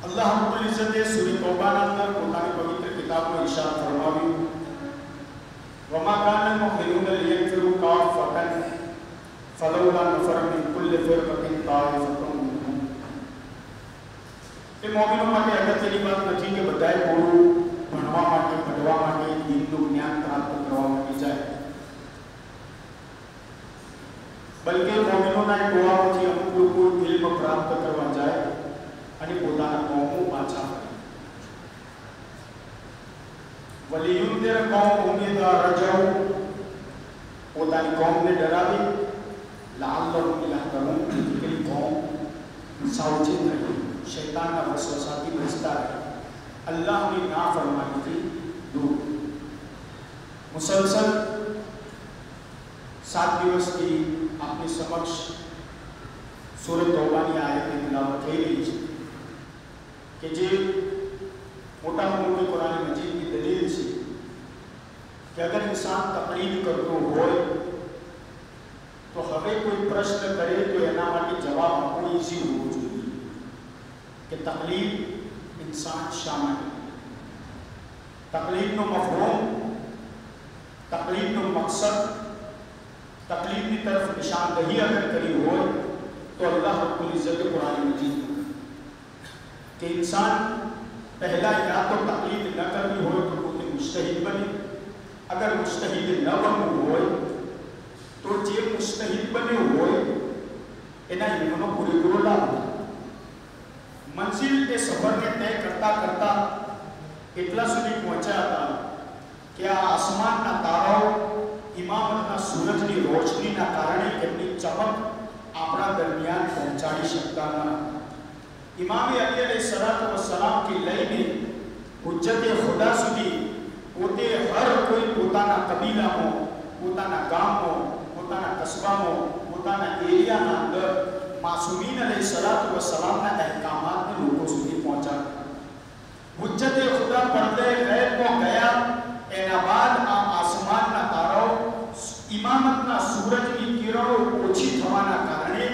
अल्लाह रब्बुल इज्जत सूरह तौबा फलौला नफर मिन कुल्लि फिरक़तिन ताइफ़तुन मिनहुम। એ મોમિનો માટે અગત્યની વાત નથી કે બધાએ પૂરું ભણવા માટે, પઢવા માટે, દીનનું જ્ઞાન પ્રાપ્ત કરવા માટે જાય, બલકે મોમિનોના ટોળામાંથી અમુક લોકો ઇલ્મ પ્રાપ્ત કરવા જાય અને પોતાના કોમો પાછા ફરે. વલિયુન્દિર કૌમહુમ ઇઝા રજઉ, પોતાની કોમને ડરાવી, લઅલ્લહુમ યહતદૂન, કે કોમ સાવચેત રહે, शैतान का वसवसाથી बचता रहे, अल्लाह की नाफरमानी थी दूर. मुसलसल 7 દિવસ की आपने समक्ष सूरत तौबा की आयत में तिलावत થઈ રહી છે કે જે મોટામાં મોટી कुरान मजीद की दलील છે कि अगर इंसान तकलीफ करतो હોય तो હવે કોઈ પ્રશ્ન કરે તો એના માટે જવાબ આપવો ઈઝી હોવો જોઈએ कि तकलीफ इंसान शामिल, तकलीफ नो मफहूम, तकलीफ नो मकसद, तकलीफ की तरफ निशानदही अगर करी हो तो अल्लाह रब्बुल इज्जत कुरान मजीद कि इंसान पहला या तो तकलीफ न करनी हो तो पोते मुस्तहिद बने, अगर मुस्तहिद न बनવું હોય તો જે મુસ્તહિદ બન્યો હોય એના ઈમાનનો પૂરેપૂરો લાભ થાય. मंजिल के सफर ने तय करता करता એટલા સુધી પહોંચ્યા હતા કે આ આસમાનના તારાઓ ઇમામતના સૂરજની રોશનીના કારણે તેમની ચમક આપણા દરમિયાન પહોંચાડી શકતા ન હતા. ઇમામ અલી અલૈહિસ્સલાતુ વસ્સલામથી લઈને હુજ્જતે ખુદા સુધી પોતે હર કોઈ પોતાના કબીલામાં, પોતાના ગામમાં, પોતાના કસ્બામાં, પોતાના એરિયાના અંદર मासूमीन अलैहिस्सलातु वस्सलामના અહેકામાતને લોકો સુધી પહોંચાડતા. હુજ્જતે ખુદા પડદે ગૈબ કો ગયા એના બાદ આ આસમાનના તારાઓ ઇમામતના સૂરજની કિરણો ઓછી થવાના કારણે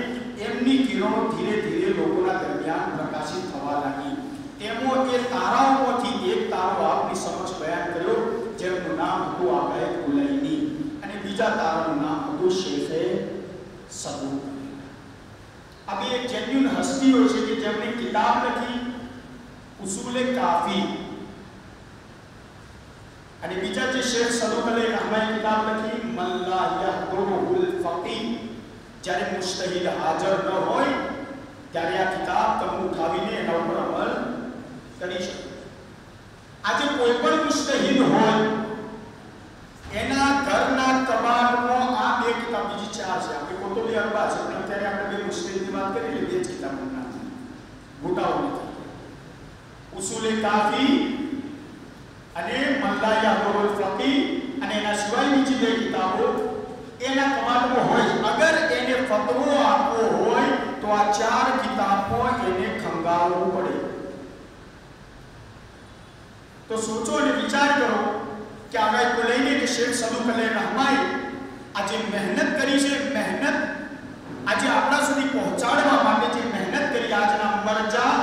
એમની કિરણો ધીરે ધીરે લોકોના દરમિયાન પ્રકાશિત થવા લાગી. તેમાં એ તારાઓમાંથી એક તારો આપની સમક્ષ બયાન કર્યો જેમનું નામ હતું આગાયત કુલૈની અને બીજા તારાનું નામ હતું શેખે સદૂક. अब ये जेन्युइन हस्ती हो છે કે જેમની કિતાબ લખી ઉસૂલ કાફી અને બીજા જે શેખ સદૂક અલૈહિ રહમાએ કિતાબ લખી મન લા યહદુરુલ ફકી. જ્યારે મુસ્તહિદ હાજર ન હોય ત્યારે આ કિતાબ તમે ઉઠાવીને એના ઉપર અમલ કરી શકો. આજે કોઈ પણ મુસ્તહિદ હોય એના ઘરના કબાટમાં આ બે કિતાબ, બીજી 4 છે, આપણે કુતુબે અરબા છે, પણ અત્યારે આપણે બે મુસ્તહિદની વાત કરી એટલે બે જ કિતાબોનું નામ છે, ગોટાઓ નથી. ઉસૂલ કાફી અને મન લા યહદુરુલ ફકી અને એના સિવાય બીજી બે કિતાબો એના કબાટમાં હોય. અગર એને ફતવો આપવો હોય તો આ 4 કિતાબો એને ખંગાવવું પડે. તો સોચો અને વિચાર કરો कि आगाय कुलैनी के शेख सदूक अलैहि रहमाए आज मेहनत करी છે, મહેનત આજે આપણા સુધી પહોંચાડવા માટે જે મહેનત કરી આજના મરજા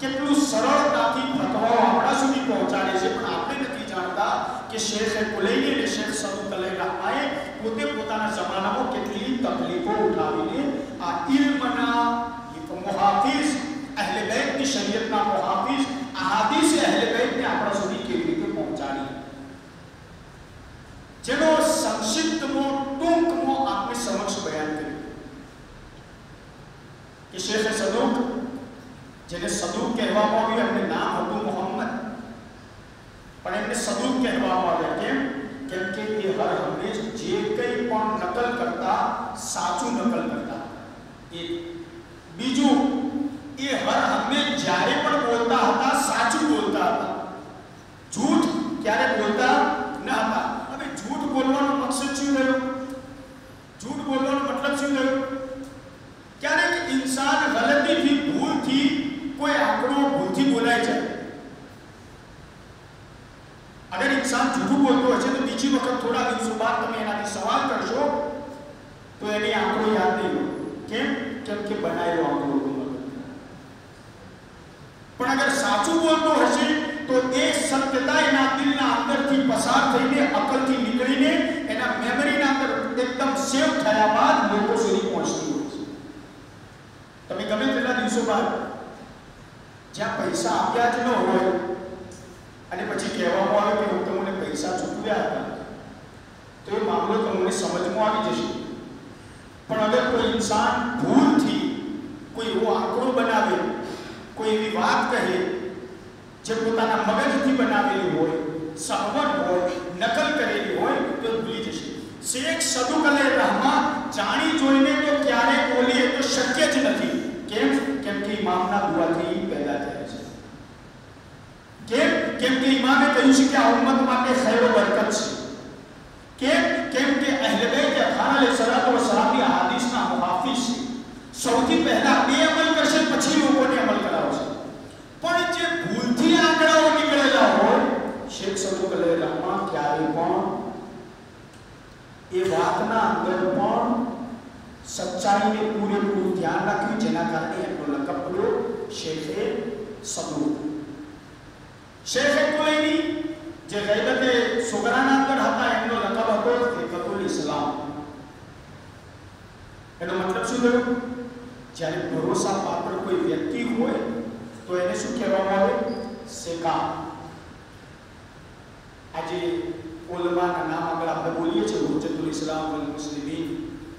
કેટલું સરળતાથી ફતવાઓ આપણા સુધી પહોંચાડે છે, પણ આપણે નથી જાણતા કે શેખ કુલૈની અને શેખ સદૂક અલૈહિ રહમાએ પોતે પોતાના જમાનામાં કેટલી તકલીફો ઉઠાવીને આ ઇલ્મના મુહાફિઝ અહેલે બેતની શરીયતના મુહાફિઝ અહાદીસ અહેલે બેતને આપણા સુધી કેવી રીતે પહોંચાડી, જેનો સંક્ષિપ્તમાં ટૂંકમાં આપની સમક્ષ બયાન કર્યું કે શેખ સદૂક જેને સદૂક કહેવામાં આવ્યું એમનું નામ હતું મોહમ્મદ, પણ એમને સદૂક કહેવામાં આવ્યા કેમ કે એ હર હંમેશ જે કંઈ પણ નકલ કરતા સાચું નકલ કરતા. એક બીજું એ હર હંમેશ જ્યારે પણ બોલતા હતા સાચું બોલતા હતા, झूठ ક્યારે બોલતા ન હતા. झूठ बोलવાનો મકસદ શું થયો? झूठ बोलવાનો મતલબ શું થયો? ક્યારેક ઇન્સાન ગલતીથી ભૂલથી કોઈ આંકડો ભૂલથી બોલાય છે. અગર ઇન્સાન જૂઠું બોલતો હશે તો બીજી વખત થોડા દિવસો બાદ તમે એનાથી સવાલ કરશો તો એને આંકડો યાદ નહીં હોય. કેમ કે બનાવેલો આંકડો હતો. પણ અગર સાચું બોલતો હશે તો એ સત્યતા એના દિલના અંદરથી પસાર થઈને અકલથી નીકળીને એના મેમરીના અંદર એકદમ સેવ થયા બાદ લોકો સુધી ગમે તેટલા દિવસો બાદ જ્યાં પૈસા આપ્યા જ ન હોય અને પછી કહેવામાં આવે કે હું તમને પૈસા ચૂકવ્યા હતા, તો એ મામલો તમને સમજમાં આવી જશે. પણ અગર કોઈ ઇન્સાન ભૂલથી કોઈ એવો આંકડો બનાવે, કોઈ એવી વાત કહે જે પોતાના મગજથી બનાવેલી હોય, સહવટ હોય, નકલ કરેલી હોય, તો ભૂલી જશે. શેખ સદુક અલૈહિર્રહમા જાણી જોઈને તો ક્યારે બોલી એ તો શક્ય જ નથી. કેમ કે ઇમામના દુઆથી પેદા થયા છે. કેમ કે ઇમામે કહ્યું છે કે આ ઉમ્મત માટે ખૈર વ બરકત છે. કેમ કે અહેલે બેત અલૈહિસ્સલામની હાદીસના મુહાફિઝ છે. સૌથી પહેલા બે અમલ કરશે, પછી લોકોને અમલ કરાવશે. પણ જે ભૂલથી આંકડાઓ નીકળેલા હોય, શેખ સદુક અલૈહિર્રહમા ક્યારે પણ એ વાતના અંદર પણ સચ્ચાઈને પૂરેપૂરું ધ્યાન રાખ્યું, જેના કારણે એમનો લકબ પડ્યો શેખે સદુક. શેખ કુલૈની જે ગૈબતે સુગરાના અંદર હતા, એમનો લકબ હતો ફિકહુલ ઇસ્લામ. એનો મતલબ શું થયો? જ્યારે ભરોસા પાત્ર કોઈ વ્યક્તિ હોય તો એને શું કહેવામાં આવે? સેકા. આજે ઉલમાના નામ આગળ આપણે બોલીએ છીએ, હુજ્જતુલ ઇસ્લામ વલ મુસ્લિમીન,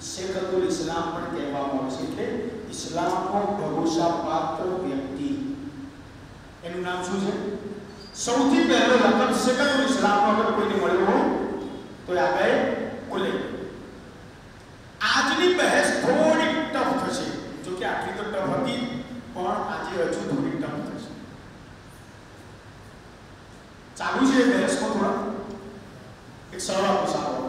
શેખુલ ઇસ્લામ પણ કહેવામાં આવે છે. એટલે ઇસ્લામનો ભરોસા પાત્ર વ્યક્તિ, એનું નામ શું છે? સૌથી પહેલો લકબ શેખુલ ઇસ્લામનો અગર કોઈને મળ્યો હોય તો આ ગયે કુલે. આજની બહેસ થોડી ટફ થશે, જો કે આટલી તો ટફ હતી, પણ આજે હજુ થોડી ટફ થશે. ચાલુ છે બહેસમાં થોડા એક સવાલ પૂછાવો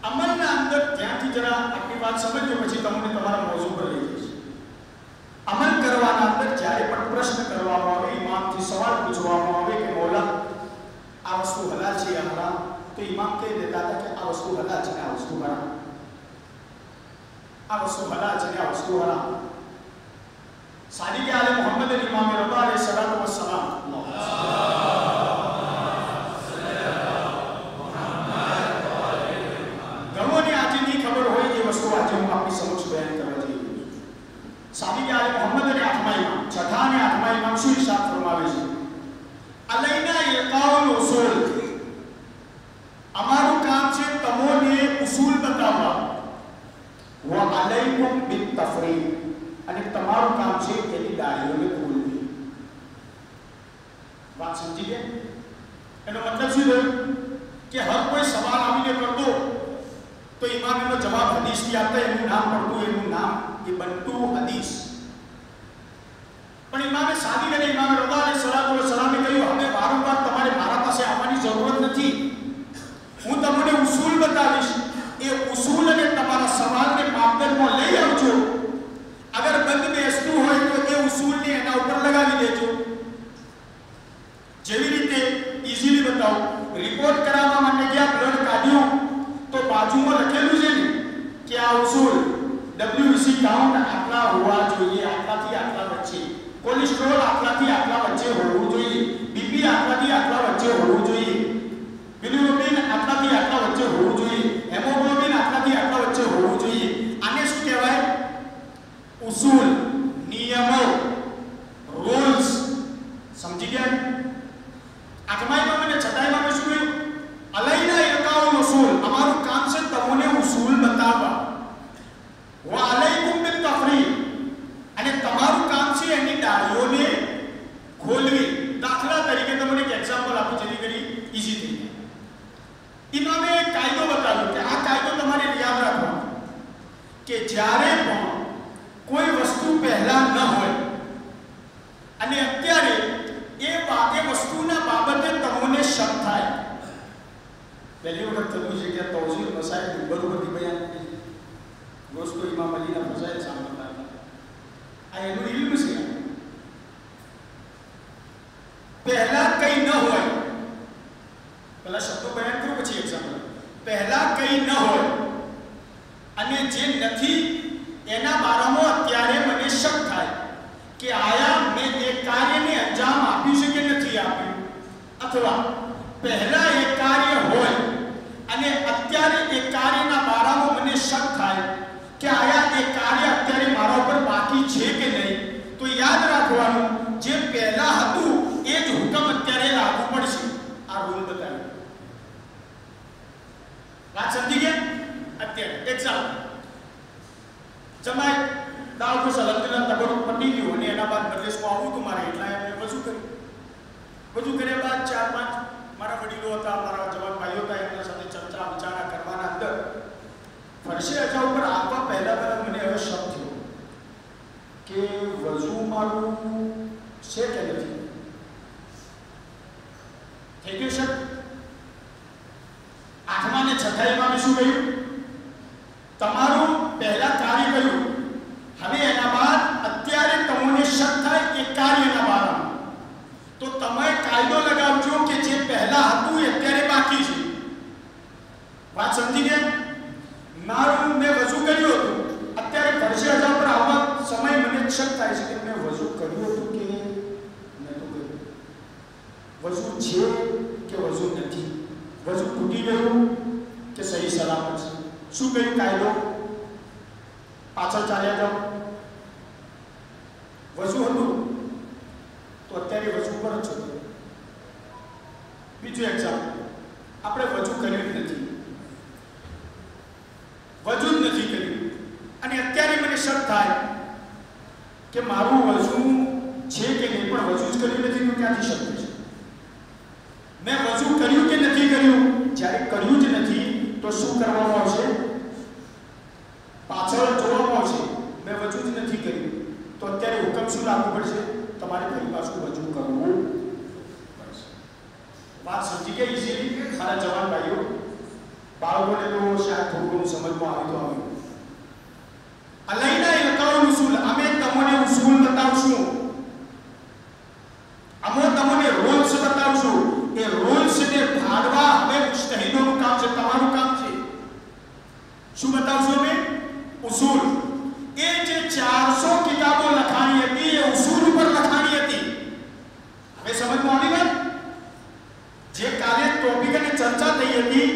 અમલના અંદર ત્યાંથી જરા આટલી વાત સમજો, પછી તમને તમારા મોઝુ પર લઈ જઈશ. અમલ કરવાના અંદર જ્યારે પણ પ્રશ્ન કરવામાં આવે, ઇમામથી સવાલ પૂછવામાં આવે કે મૌલા આ વસ્તુ હલાલ છે યા હરામ, તો ઇમામ કહી દેતા હતા કે આ વસ્તુ હલાલ છે ને આ વસ્તુ હરામ, આ વસ્તુ હલાલ છે ને આ વસ્તુ હરામ. સાદિક આલે મોહમ્મદ ઇમામ રબા અલૈહિસ્સલાતુ વસ્સલામ ગણોને આજે નહીં ખબર હોય એ વસ્તુ આજે હું આપની સમક્ષ બયાન કરવા જઈ રહ્યો છું. સાદિક આલે મોહમ્મદ અને આઠમા ઇમામ, છઠ્ઠા અને આઠમા ઇમામ શું ઇરશાદ ફરમાવે છે? અલૈના ઇલકાઉલ ઉસૂલ, અમારું કામ છે તમોને ઉસૂલ બતાવવા. વ અલૈકુમ બિત તફરીક, અને તમારું કામ છે એની દાળીઓને ખોલવી. વાત સમજી ગયા? એનો મતલબ શું થયો? કે હર કોઈ સવાલ આવીને કરતો તો ઇમામ એનો જવાબ હદીસથી આપતા, એનું નામ પડતું, એનું નામ એ બનતું હદીસ. પણ ઇમામે સાદિક અને ઇમામ રઝા અલૈહિસ્સલાતુ વસ્સલામે કહ્યું, હવે વારંવાર તમારે મારા પાસે આવવાની જરૂરત નથી, હું તમને ઉસૂલ બતાવીશ. એ ઉસૂલ અને તમારા સવાલને માપદંડમાં લઈ આવજો. અગર બંધ બેસતું હોય તો એ ઉસૂલને એના ઉપર લગાવી દેજો. જેવી રીતે ઈઝીલી બતાવો, રિપોર્ટ કરાવવા માટે ગયા, બ્લડ કાઢ્યું તો બાજુમાં લખેલું છે ને કે આ ઉસૂલ WBC કાઉન્ટ આટલા હોવા જોઈએ, આટલાથી આટલા વચ્ચે, કોલેસ્ટ્રોલ આટલાથી આટલા વચ્ચે હોવું જોઈએ, બીપી આટલાથી આટલા વચ્ચે હોવું જોઈએ, બિલિરુબિન આટલાથી આટલા વચ્ચે હોવું જોઈએ, હેમોગ્લોબિન આટલાથી આટલા વચ્ચે હોવું જોઈએ. આને શું કહેવાય? ઉસૂલ, નિયમો, રૂલ્સ. સમજી ગયા? આઠમા ઇમામ અને છઠ્ઠા ઇમામે શું કહ્યું? અલૈના ઇલકાઉલ ઉસૂલ, અમારું કામ છે તમને ઉસૂલ બતાવવા. વ અલૈકુમ બિત તફરીક, અને તમારું કામ છે એની ડાળીઓને ખોલવી. દાખલા તરીકે તમને એક એક્ઝામ્પલ આપું જેથી કરી ઈઝી થઈ જાય. ઇમામે એક કાયદો બતાવ્યો કે આ કાયદો તમારે યાદ રાખવાનો કે જ્યારે પણ કોઈ વસ્તુ પહેલા ન હોય અને અત્યારે એ વસ્તુના બાબતે તમને શક થાય. પહેલી વખત થયું છે કે તૌઝીર મસાઇલ બરોબરથી બયાન કરી, દોસ્તો ઇમામ અલીના મસાઇલ સાંભળતા હતા. આ એનું ઇલ્મ છે. પહેલા કંઈ ન હોય, પહેલા શબ્દો બયાન કરું પછી એક્ઝામ્પલ. પહેલા કંઈ ન હોય અને જે નથી એના બારામાં અત્યારે મને શક થાય કે આયા મેં એ કાર્યને અંજામ આપ્યું છે કે નથી આપ્યું, અથવા પહેલા એ કાર્ય હોય અત્યારે એ કાર્યના બારામાં મને શક થાય કે આયા એ કાર્ય અત્યારે મારા ઉપર બાકી છે કે નહીં, તો યાદ રાખવાનું જે પહેલા હતું એ જ હુકમ અત્યારે લાગુ પડશે. આ રૂલ બતાવ્યો. વાત સમજી ગયા? અત્યારે એક્ઝામ્પલ જમાય દાળ ખુશ અલહમદુલિલ્લાહ તબરક પતી ગયું અને એના બાદ પ્રદેશમાં આવું તો મારે એટલા એમને વજુ કર્યું. વજુ કર્યા બાદ 4-5 મારા વડીલો હતા, મારા જવાન ભાઈઓ હતા, એમના સાથે ચર્ચા વિચારણા કરવાના અંદર ફરશે અજા ઉપર આવવા પહેલા મને હવે શક થયો કે વજુ મારું છે કે નથી. થઈ ગયું શક. 8મા અને 6થા ઇમામે શું કહ્યું? તમારું પહેલા કાર્ય કર્યું, હવે એના બાદ અત્યારે તમને શક થાય એ કાર્યના બારામાં, તો તમે કાયદો લગાવજો કે જે પહેલા હતું એ અત્યારે બાકી છે. વાત સમજી ગયા? મારું મેં વજુ કર્યું હતું, અત્યારે ફરશે અજા પર આવવા સમય મને શક થાય છે કે મેં વજુ કર્યું હતું કે નહોતું કર્યું, વજુ છે કે વજુ નથી, વજુ તૂટી ગયું કે સહી સલામત છે. શું કહ્યું કાયદો? પાછળ ચાલ્યા જાઓ. વજુ હતું તો અત્યારે વજુ પર જ છે. બીજું એક્ઝામ્પલ, આપણે વજુ કર્યું જ નથી, વજુ જ નથી કર્યું અને અત્યારે મને શક થાય કે મારું વજુ છે કે નહીં, પણ વજુ જ કર્યું નથી તો ક્યાંથી શક થશે? મેં વજુ કર્યું કે નથી કર્યું? જ્યારે કર્યું જ નથી તો શું કરવામાં આવશે? પાછળ જોવામાં આવશે. મેં વજુ જ નથી કર્યું તો અત્યારે હુકમ શું લાગુ પડશે? તમારે ફરી પાછું વજુ કરવું પડશે. વાત સમજી ગયા ઇઝીલી મારા જવાન ભાઈઓ? બાળકોને તો શાયદ થોડું સમજમાં આવી તો આવ્યું. અલૈના ઇલકાઉલ ઉસૂલ, અમે તમને ઉસૂલ બતાવશું, અમે તમને રૂલ્સ બતાવશું. એ રૂલ્સને ભાડવા હવે મુજતહિદોનું કામ છે, તમારું કામ છે. શું બતાવશું અમે? ઉસૂલ. એ જે 400 કિતાબો લખાણી હતી એ ઉસૂલ ઉપર લખાણી હતી. હવે સમજમાં આવી વાત? જે કાલે ટોપિક અને ચર્ચા થઈ હતી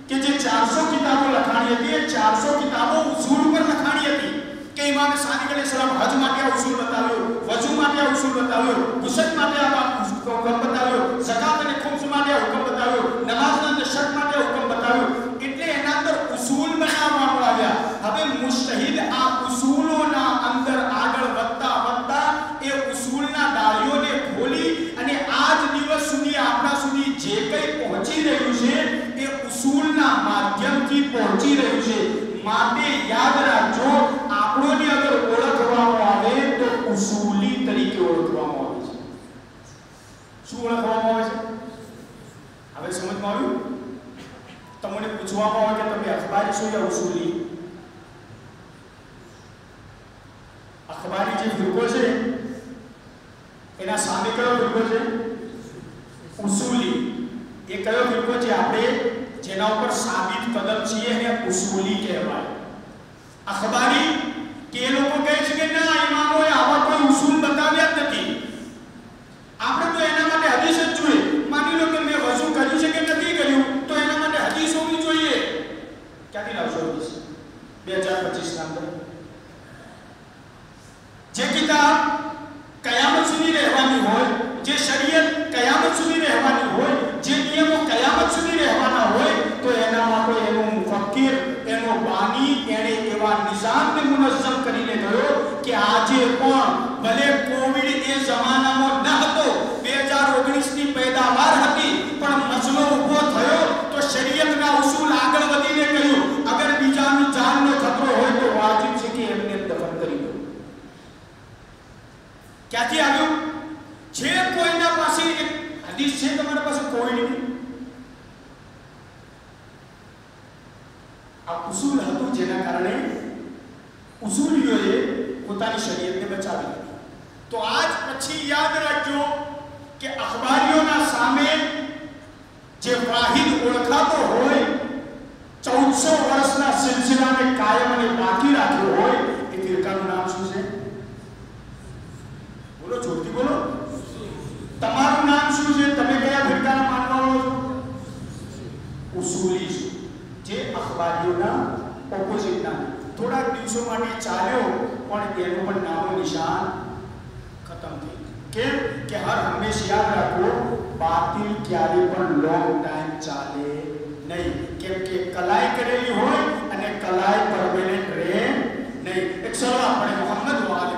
કે જે 400 કિતાબો લખાણી હતી એ 400 કિતાબો ઉસૂલ ઉપર લખાણી હતી કે ઇમામ સાદિક અલૈહિસ્સલામ હજ માટે આ ઉસૂલ બતાવ્યો, વજુ માટે આ ઉસૂલ બતાવ્યો, ગુસ્લ માટે આ હુકમ બતાવ્યો, ઝકાત અને ખુમ્સ માટે આ હુકમ બતાવ્યો, નમાઝના અને શર્ત માટે આ હુકમ બતાવ્યો. એટલે એના અંદર ઉસૂલ બનાવવામાં આવ્યા. હવે મુજતહિદ આ ઉસૂલોના અંદર આગળ વધતા એ ઉસૂલના ડાળીઓને ખોલી અને આજ દિવસ સુધી આપણા સુધી જે કંઈ પહોંચી રહ્યું છે એ ઉસૂલના માધ્યમથી પહોંચી રહ્યું છે. માટે યાદ રાખજો, આપણોની અગર ઓળખવામાં આવે તો ઉસૂલી તરીકે ઓળખવામાં આવે છે. શું ઓળખવામાં આવે છે? હવે સમજમાં આવ્યું? તમને પૂછવામાં આવે કે તમે અખબારી છો યા ઉસૂલી? અખબારી જે ફિરકો છે એના સામે કયો ફિરકો છે? ઉસૂલી. એ કયો ફિરકો છે? આપણે જેના ઉપર સાબિત કદમ છીએ એને ઉસૂલી કહેવાય. અખબારી કે લોકો કહે છે કે ના ઇમામોએ આવા કોઈ ઉસૂલ બતાવ્યા જ નથી, આપણે તો એના માટે હદીસ જ જોઈએ. માની લો કે મેં વજુ કર્યું છે કે નથી કર્યું તો એના માટે હદીસ હોવી જોઈએ. ક્યાંથી લાવશો હદીસ? 2025 ના અંદર જે કિતાબ કયામત સુધી રહેવાની હોય, જે શરીયત કયામત સુધી રહેવાની હોય, જે નિયમો કયામત સુધી રહેવાના હોય, તો એના માટે એનો મુફક્કિર, એનો બાની, એને એવા નિઝામને મુનઝ્ઝમ કરીને ગયો કે આજે પણ ભલે કોવિડ એ જમાનામાં ન હતો, 2019 ની પેદાવાર હતી, પણ મસલો ઊભો થયો તો શરીયતના ઉસૂલ આગળ વધીને કહ્યું અગર બીજાની જાનનો ખતરો હોય તો વાજિબ છે કે એમને દફન કરી દો. ક્યાંથી આવ્યું? જે કોઈના પાસે એક હદીસ છે તમારા પાસે કોવિડની, આ ઉસૂલ હતું જેના કારણે ઉસૂલીઓએ પોતાની શરીયતને બચાવી લીધી. તો આજ પછી યાદ રાખજો કે અખબારીઓના સામે જે વાહિદ ઓળખાતો હોય, 1400 વર્ષના સિલસિલાને કાયમ અને બાકી રાખ્યો હોય, એ ફિરકાનું નામ શું છે? બોલો, જોરથી બોલો. તમારું નામ શું છે? તમે કયા ફિરકાના માનવાવાળો છો? ઉસૂલી છો. જે અખબારીઓના ઓપોઝિટના થોડા દિવસો માટે ચાલ્યો, પણ એનું પણ નામો નિશાન ખતમ થઈ ગયું. કેમ કે હર હંમેશા યાદ રાખો, બાતિલ ક્યારે પણ લોંગ ટાઈમ ચાલે નહીં. કેમ કે કલાઈ કરેલી હોય અને કલાઈ પરમેનન્ટ રહે નહીં. એક સલાહ આપણે મોહમ્મદ વાલે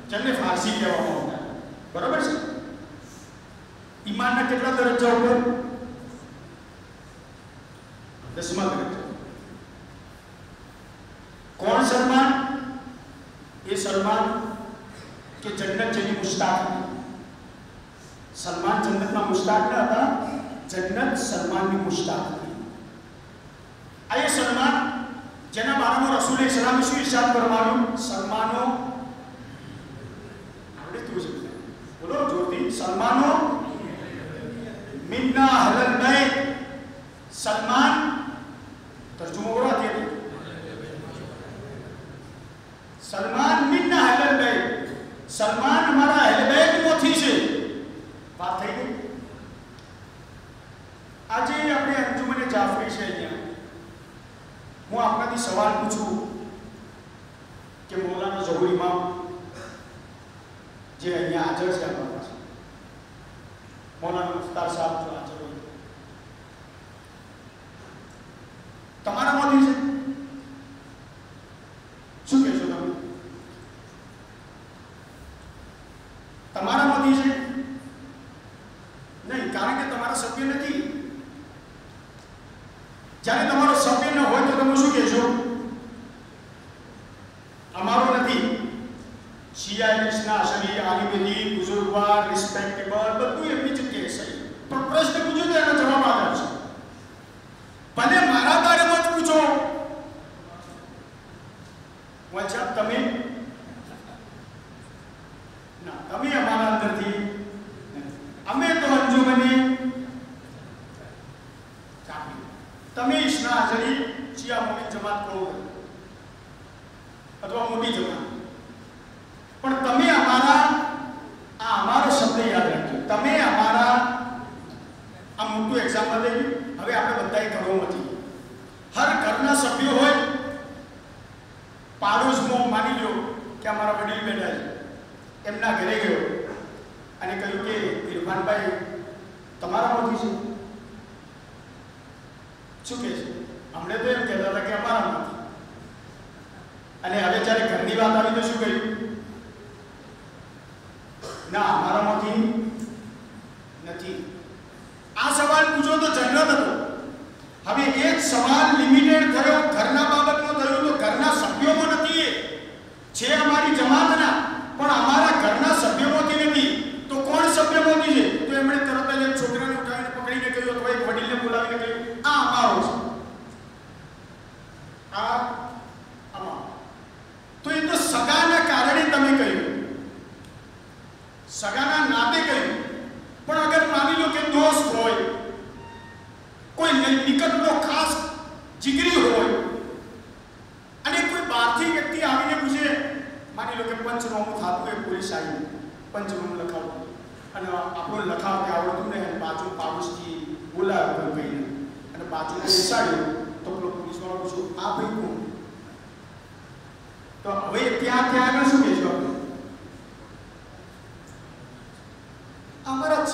જેને ફારસી કહેવામાં આવતા બરાબર છે? ઈમાનના કેટલા દરજ્જા ઉપર? 10મા દરજ્જા. કોણ સલમાન? એ સલમાન કે જન્નત જેની મુશ્તાક હતી. સલમાન જન્નતના મુશ્તાક ન હતા, જન્નત સલમાનની મુશ્તાક હતી. આ એ સલમાન જેના બારામાં રસૂલે સલામ શું ઇરશાદ ફરમાવ્યું? સલમાનો આપણે તું છે બોલો જોરથી, સલમાનો મિન્ના અહલલ बैत. સલમાન તર્જુમો કરો આથી. સલમાન મિન્ના અહલલ बैत, સલમાન હમારા અહલ बैत માંથી છે. વાત થઈ ગઈ. આજે આપણે અંજુમને જાફરી છે અહીંયા, હું આપનાથી સવાલ પૂછું કે મૌલાના ઝહુર ઇમામ જે અહીંયા હાજર છે, આપણા પાસે મૌલાના મુખ્તાર સાહેબ જો હાજર હોય, તમારામાંથી છે? શું કહેશો તમે? તમારામાંથી છે? નહીં, કારણ કે તમારા સભ્ય નથી. જ્યારે તમારો સભ્ય ન હોય તો તમે શું કહેશો? અમારો નથી. શિયા ઇસ્ના અશરી આલિબેલી બુઝુર્ગવાર રિસ્પેક્ટેબલ બધું એમની જગ્યાએ સહી. પણ પ્રશ્ન પૂછ્યો તો એનો જવાબ આવે છે. ભલે મારા બારેમાં જ પૂછો, વચ્ચે તમે ના, તમે અમારા અંદરથી, અમે તો અંજુમને તમે ઇસ્ના અશરી શિયા મોમિન જમાત કહો અથવા મોટી જમાત, પણ તમે અમારા અમારો શબ્દ યાદ રાખજો. તમે અમારા આ મોટું એક્ઝામ્પલ લઈ. હવે આપણે બધાએ ઘરોમાંથી હર ઘરના સભ્યો હોય, પાડોશમાં માની લો કે અમારા વડીલ બેઠા છે, એમના ઘરે ગયો અને કહ્યું કે ઇરફાનભાઈ તમારામાંથી છે. શું કહે છે? હમણાં તો એમ કહેતા હતા કે અમારામાંથી. અને હવે જ્યારે ઘરની વાત આવી તો શું કહ્યું? ના, અમારામાંથી નથી. આ સવાલ પૂછો તો જનરલ હતો. હવે એક સવાલ લિમિટેડ થયો, ઘરના બાબતનો થયો તો ઘરના સભ્યોમાં નથી. એ છે અમારી જમાતના, પણ અમારા ઘરના સભ્યોમાંથી નથી. તો કોણ સભ્યમાંથી છે? તો એમણે તરત જ એક છોકરાને ઉઠાવીને પકડીને કહ્યું અથવા એક વડીલને બોલાવીને કહ્યું આ અમારો છે, આ અમારો. તો એ તો સગાના કારણે તમે કહ્યું, સગાના નાતે કહ્યું. પણ અગર માની લો કે દોસ્ત હોય, કોઈ નિકટનો ખાસ જીગરી હોય, અને કોઈ બહારથી વ્યક્તિ આવીને પૂછે, માની લો કે પંચનામું થતું હોય, પોલીસ આવીને પંચનામું લખાવતું અને આપણો લખાવતે આવડતું ને બાજુ પાડોશથી બોલાવ્યો કહીને અને બાજુ બેસાડ્યો, તો પેલો પોલીસવાળો પૂછ્યું આ ભાઈ કોણ? તો હવે ત્યાં આગળ શું કહેશો? અમારા જ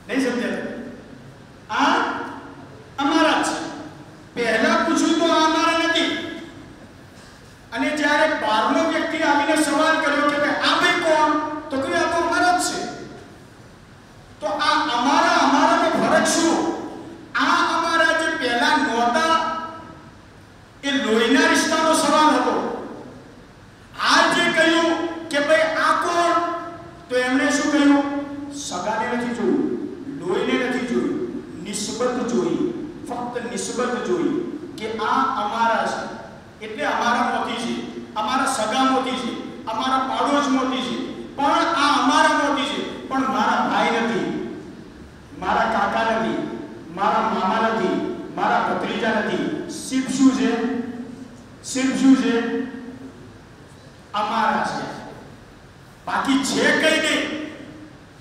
નહીં સમજ્યા? આ અમારા જ. પહેલા પૂછ્યું તો આ અમારા નથી, અને જ્યારે બહારનો વ્યક્તિ આવીને સવાલ કર્યો કે ભાઈ આ ભાઈ કોણ, તો કહ્યું આ તો અમારા જ છે. તો આ અમારાનો ફરક શું? આ અમારા જે પહેલા નહોતા એ લોહીના રિશ્તાનો સવાલ હતો. આ જે કહ્યું કે ભાઈ આ કોણ, તો એમણે શું કહ્યું? સગાને નથી જોયું, લોહીને નથી જોયું, નિસ્બત જોઈ, ફક્ત નિસ્બત જોઈ કે આ અમારા છે, એટલે અમારા મોતી છે, અમારા સગા મોતી છે, અમારા પાડોશ મોતી છે. પણ આ અમારા મોતી છે, પણ મારા ભાઈ નથી, મારા કાકા નથી, મારા મામા નથી, મારા ભત્રીજા નથી. સિર્ફ શું છે? સિર્ફ શું છે? અમારા છે. બાકી છે કઈ નહીં.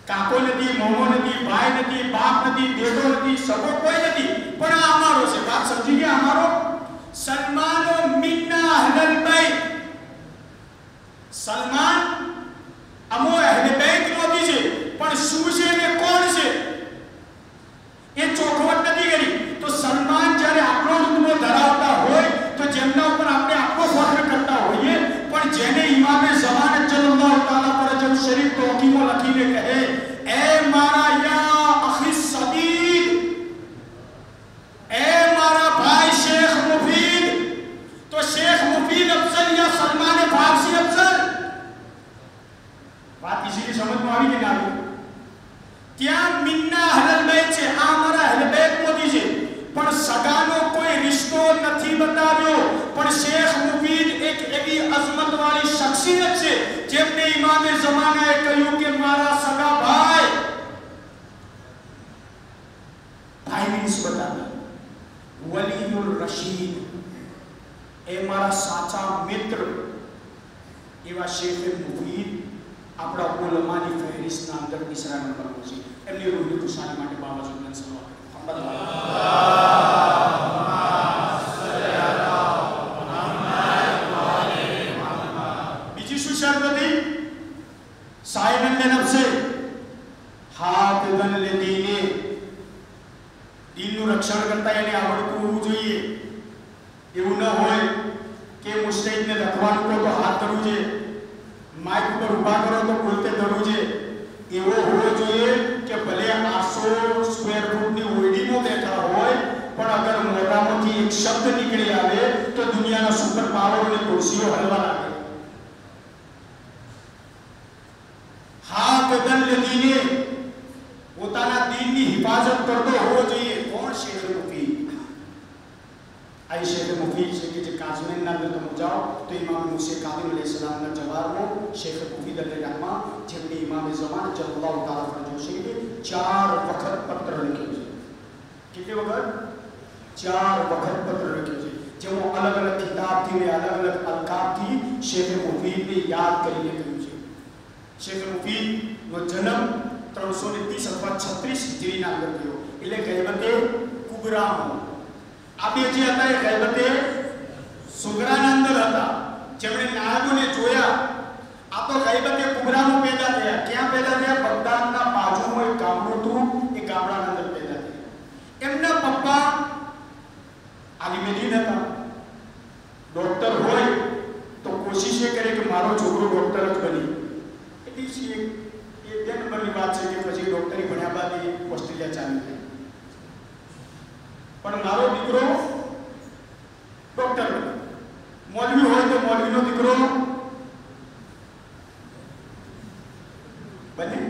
કાકો નથી, મોમો નથી, ભાઈ નથી, બાપ નથી, દેવો નથી, સગો કોઈ નથી, પણ આ અમારો છે. વાત સમજી ગયા? અમારો. સલમાનો મિન્ના અહલલ बैत. સલમાન અમો અહલે बैत મોતી છે, પણ શું છે ને કોણ છે એ ચોખવટ નથી કરી. તો સલમાન જ્યારે આપણો રૂતબો ધરાવતા હોય તો જેમના ઉપર આપણે આપણો ફોર્મ કરતા હોઈએ, પણ જેને ઇમામે બતાવ્યો, પણ શેખ મુફીદ એક એવી અઝમત વાળી શખ્સિયત છે જેમને ઇમામે ઝમાનાએ કહ્યું કે મારા સગા ભાઈની નિસ્બત આપી, વલીયુર રશીદ, એ મારા સાચા મિત્ર એવા શેખ મુફીદ આપણા ઉલમાની ફહેરિસ્તના અંદર તીસરા નંબરનો છે. એમની રૂહની ખુશાલી માટે બાવાજોને સલામ. બીજી શું શરત હતી? સાયનન નફસે હાફિઝન લીદીને, દીનનું રક્ષણ કરતા એને આવડતું હોવું જોઈએ. એવું ન હોય કે મુસ્તહિદને લખવાનું કહો તો હાથ ધરવું છે, માઇક ઉપર ઊભા કરો તો બોલતે ધરવું છે. એવો હોવો જોઈએ કે ભલે 800 સ્ક્વેર ફૂટની ઓરડીમાં બેઠા હોય, પણ અગર મોઢામાંથી એક શબ્દ નીકળી આવે તો દુનિયાના સુપર પાવરોની ખુરશીઓ હલવા લાગે. હાફિઝન લીદીને, પોતાના દીનની હિફાજત કરતો હોવો જોઈએ. કોણ? શેખ મુફીદ. આ શેખ મુફીદ છે કે જે કાશ્મીરના અંદર તમે જાઓ તો ઇમામ મુસે કાદિમ અલૈહિસ્સલામના જવારમાં શેખ મુફીદ અલૈહિર્રહમા, જેમને ઇમામે ઝમાન જલ્લાહુ તાલા ફરજો છે કે 4 વખત પત્ર લખ્યો છે. કેટલી વખત? 4 વખત પત્ર લખ્યો છે, જેમાં અલગ અલગ કિતાબથી ને અલગ અલગ અલકાબથી શેખ મુફીદને યાદ કરીને કહ્યું છે. શેખ મુફીદનો જન્મ 330 અથવા 36 હિજરીના અંદર થયો, એટલે ગૈબતે કુબરામાં. આ બે જે હતા એ ગૈબતે સુગરાના અંદર હતા. જેમણે નાયબોને જોયા, આ તો ગૈબતે કુબરામાં પેદા થયા. ક્યાં પેદા થયા? બગદાદના બાજુમાં એક ગામડું હતું, એ ગામડાના અંદર પેદા થયા. એમના પપ્પા આલિમેદીન હતા. ડોક્ટર હોય તો કોશિશ એ કરે કે મારો છોકરો ડોક્ટર જ બને. એટલી એ 2 નંબરની વાત છે કે પછી ડોક્ટરી ભણ્યા બાદ એ ઓસ્ટ્રેલિયા ચાલી ગયા. પણ મારો દીકરો ડોક્ટર બને. મૌલવી હોય તો મૌલવીનો દીકરો બને.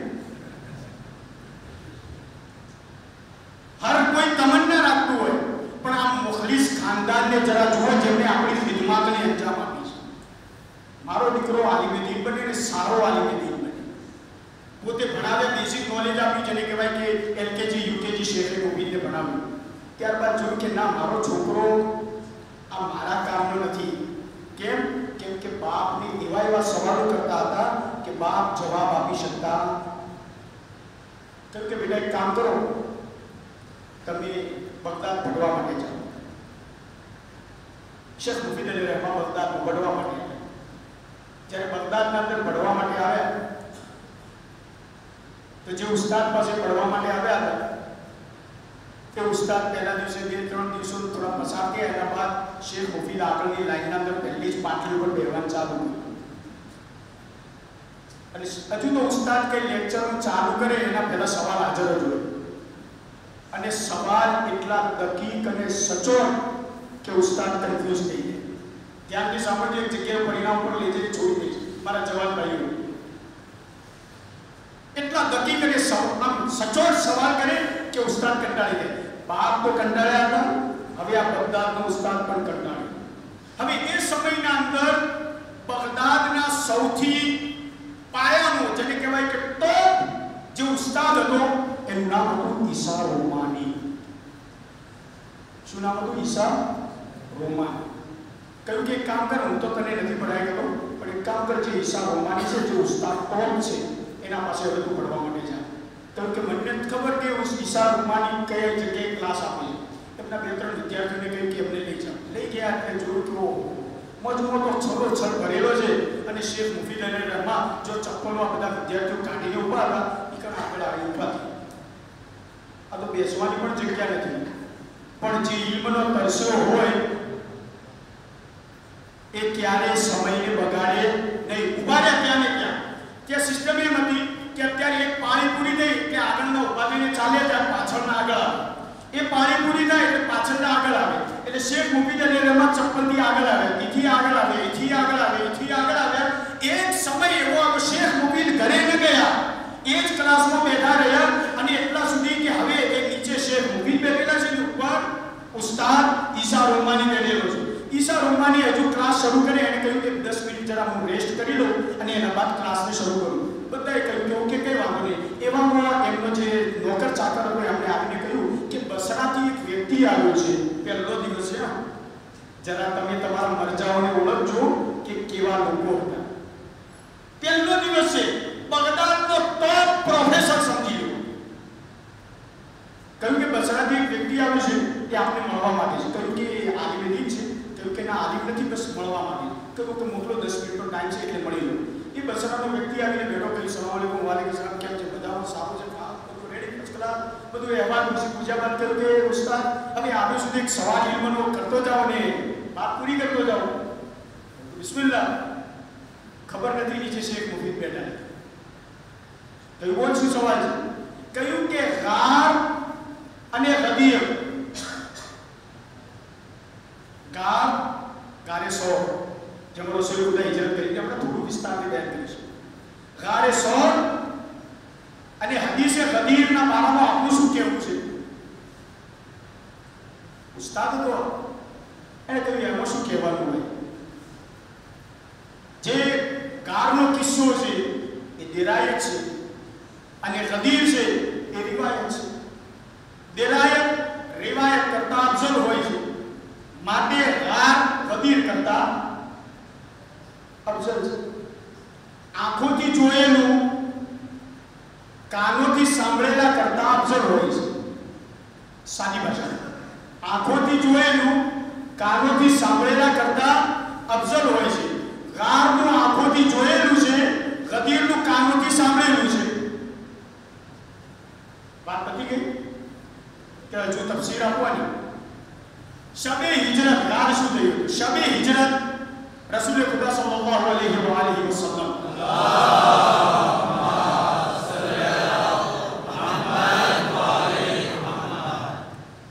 હર કોઈ તમન્ના રાખતું હોય, પણ આ મુખલિસ ખાનદાનને જરા જુઓ જેમને આપણી ખિદમતને અંજામ આપી છે. મારો દીકરો આલિમેદીન બને ને સારો આલિમેદીન બને. પોતે ભણાવે, બેઝિક નોલેજ આપી, જેને કહેવાય કે એલકેજી યુકેજી શેખ મુફીદને ભણાવ્યું. ત્યારબાદ જોયું કે ના, મારો છોકરો આ મારા કામનો નથી. કેમ? કેમ કે બાપને એવા સવાલો કરતા હતા કે બાપ જવાબ આપી શકતા. કેમ કે બેટા એક કામ કરો, તમે બગદાદ ભણવા માટે જાઓ. શેખ મુફીદ અલૈહિર્રહમા બગદાદ ભણવા માટે આવ્યા. જ્યારે બગદાદના અંદર ભણવા માટે આવ્યા તો જે ઉસ્તાદ પાસે ભણવા માટે આવ્યા હતા તે ઉસ્તાદ પહેલા દિવસે 2-3 દિવસો થોડા પસાર થયા. એના બાદ શેખ મુફીદ આગળની લાઈનના અંદર પહેલી જ પાટલી ઉપર બેહવાનું ચાલુ કર્યું. અને હજુ તો ઉસ્તાદ કઈ લેક્ચરનું ચાલુ કરે એના પહેલા સવાલ હાજર જ હોય. અને સવાલ એટલા દકીક અને સચોટ કે ઉસ્તાદ કન્ફ્યુઝ થઈ જાય. ત્યારથી સાંભળજો, એક જગ્યાએ પરિણામ પર લઈ જઈ છોડી દઈશ, મારા જવાબ ભાઈઓ. એટલા દકીક અને સચોટ સવાલ કરે કે ઉસ્તાદ કંટાળી ગયા. બાપ તો કંટાળ્યા હતા, હવે આ બગદાદનો ઉસ્તાદ પણ કંટાળ્યો. હવે એ સમયના અંદર બગદાદના સૌથી પાયાનો, જેને કહેવાય કે ટોપ જે ઉસ્તાદ હતો, એનું નામ હતું ઈસા રોમાની. શું નામ હતું? ઈસા રોમાની. કહ્યું કે એક કામ કર, હું તો તને નથી ભણાવી ગયો, પણ એક કામ કર, જે ઈસા રોમાની છે, જે ઉસ્તાદ ટોપ છે, એના પાસે હવે તું ભણવા માટે જા. કારણ કે મને ખબર કે ઈસા રોમાની કઈ જગ્યાએ ક્લાસ આપે છે. એમના 2-3 વિદ્યાર્થીઓને કહ્યું કે એમને લઈ જાઓ. લઈ ગયા એટલે જોયું કે મજમો તો છોડો ભરેલો છે. અને શેખ મુફીદ અલૈહિર્રહમા જો ચપ્પલો આ બધા વિદ્યાર્થીઓ કાઢીને ઊભા હતા, એ કણ આગળ આવી ઊભા થયા. આ તો બેસવાની પણ જગ્યા નથી. પણ જે ઇલ્મનો તરસ્યો હોય એ ક્યારે સમયને બગાડે નહીં. ઊભા રહ્યા ત્યાં ને ત્યાં. ત્યાં સિસ્ટમ એમ હતી કે અત્યારે એક પાણીપુરી નહીં કે આગળના ઊભા થઈને ચાલે ત્યાં પાછળના આગળ આવે. એ પાણીપુરી થાય એટલે પાછળના આગળ આવે. એટલે શેખ મુફીદ અલૈહિર્રહમા ચપ્પલથી આગળ આવે, એથી આગળ આવે, એથી આગળ આવે, એથી આગળ આવે. એક સમય એવો આવ્યો, શેખ મુફીદ ઘરે ન ગયા, એ જ ક્લાસમાં બેઠા રહ્યા. અને એટલા સુધી કે હવે એ નીચે શેખ મુફીદ બેઠેલા છે, ઉપર ઉસ્તાદ ઈસા રોમાની બેઠેલો છે. ઈશા રોમાની હજુ ક્લાસ શરૂ કરે એને કહ્યું કે 10 મિનિટ જરા હું રેસ્ટ કરી લઉં અને એના બાદ ક્લાસને શરૂ કરું. બધાએ કહ્યું કે ઓકે કઈ વાંધો નહીં. એવામાં એમનો જે નોકર ચાકર હતો એમણે આવીને કહ્યું કે બસરાથી એક વ્યક્તિ આવ્યો છે. પહેલો દિવસ છે, જરા તમે તમારા મરજાઓને ઓળખજો કે કેવા લોકો હતા. પહેલો દિવસ છે, બગદાદનો ટોપ પ્રોફેસર સમજી લો. કહ્યું કે બસરાથી એક વ્યક્તિ આવ્યો છે એ આપને મળવા માંગે છે. કહ્યું કે આલિમ દીન છે. કહ્યું કે ના આલિમ નથી, બસ મળવા માંગે. કહ્યું કે મોકલો 10 મિનિટનો ટાઈમ છે એટલે મળી લો. એ બસરાનો વ્યક્તિ આવીને બેઠો. કહ્યું સલામ અલૈકુમ. વાલેકુમ સલામ. કેમ છે? બધા સારું છે? બધું રેડી? ફર્સ્ટ ક્લાસ બધું. અહેવાલ પછી પૂજા બાદ કર્યું કે ઉસ્તાદ હવે આવ્યો સુધી એક સવાલ ઇલ્મનો કરતો જાઓ ને વાત પૂરી કરતો જાઓ. બિસ્મિલ્લાહ. ખબર નથી નીચે શેખ મુફીદ બેઠા. કહ્યું બોલ શું સવાલ છે? કહ્યું કે ગાર અને ગદીર. ગારે સોર જેમ રસૂલ ખુદા હિજરત કરી આપણે થોડું વિસ્તારથી બયાન કરીશું. ગારે સોર અને હદીસે ગદીરના બારામાં આપનું શું કહેવું છે? ઉસ્તાદ તો એને કહ્યું એમાં શું કહેવાનું હોય? જે ગારનો કિસ્સો છે એ દિરાયત છે અને ગદીર છે એ રિવાયત છે. દિરાયત રિવાયત કરતા અફઝલ હોય છે, માટે ગાર ગદીર કરતા અફઝલ છે. આંખોથી જોયેલું કાનોથી સાંભળેલા કરતા અફઝલ હોય છે. સાદી ભાષા, આંખોથી જોયેલું કાનોથી સાંભળેલા કરતા અફઝલ હોય છે. ગારનું આંખોથી જોયેલું છે, ગદીરનું કાનોથી સાંભળેલું છે. વાત પતી ગઈ કે હજુ તફસીર આપવાની? શબે હિજરત ગાર શું થયું? શબે હિજરત રસૂલ ખુદા સલ્લલ્લાહુ અલૈહિ વ આલિહિ વસલ્લમ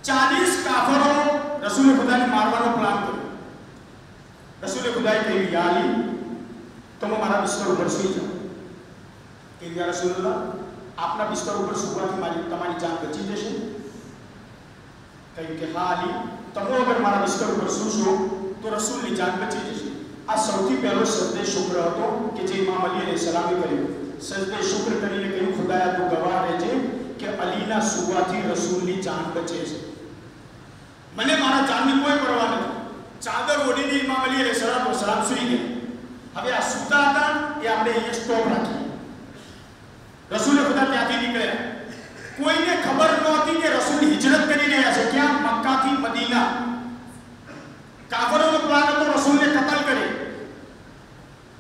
40 કાફરો રસૂલ ખુદાને મારવાનો પ્લાન કર્યો. રસૂલ ખુદાએ કહ્યું યા અલી તમે મારા બિસ્તર ઉપર સૂઈ જાઓ. કે યા રસૂલલ્લાહ આપના બિસ્તર ઉપર સૂવાથી તમારી જાન બચી જશે? કહ્યું કે હા અલી તમે અગર મારા બિસ્તર ઉપર સૂશો તો રસૂલની જાન બચી જશે. આ સૌથી પહેલો સજદે શુક્ર હતો કે જે ઇમામ અલી અલૈહિ સલામે કર્યો. સજદે શુક્ર કરીને કહ્યું ખુદાયા તું ગવાહ રહેજે કે અલીના સૂવાથી રસૂલની જાન બચે છે. મને મારા જાનની કોઈ પરવા નથી. ચાદર ઓઢીને ઇમામ અલી અલૈહિ સલામ સૂઈ ગયા. હવે આ સૂતા હતા એ આપણે અહીંયા સ્ટોપ રાખીએ. રસૂલે ખુદા ત્યાંથી નીકળ્યા. કોઈને ખબર નહોતી કે રસૂલ હિજરત કરી રહ્યા છે. ક્યાં? મક્કાથી મદીના. કાફરોનો પ્લાન હતો રસૂલને કતલ કરે.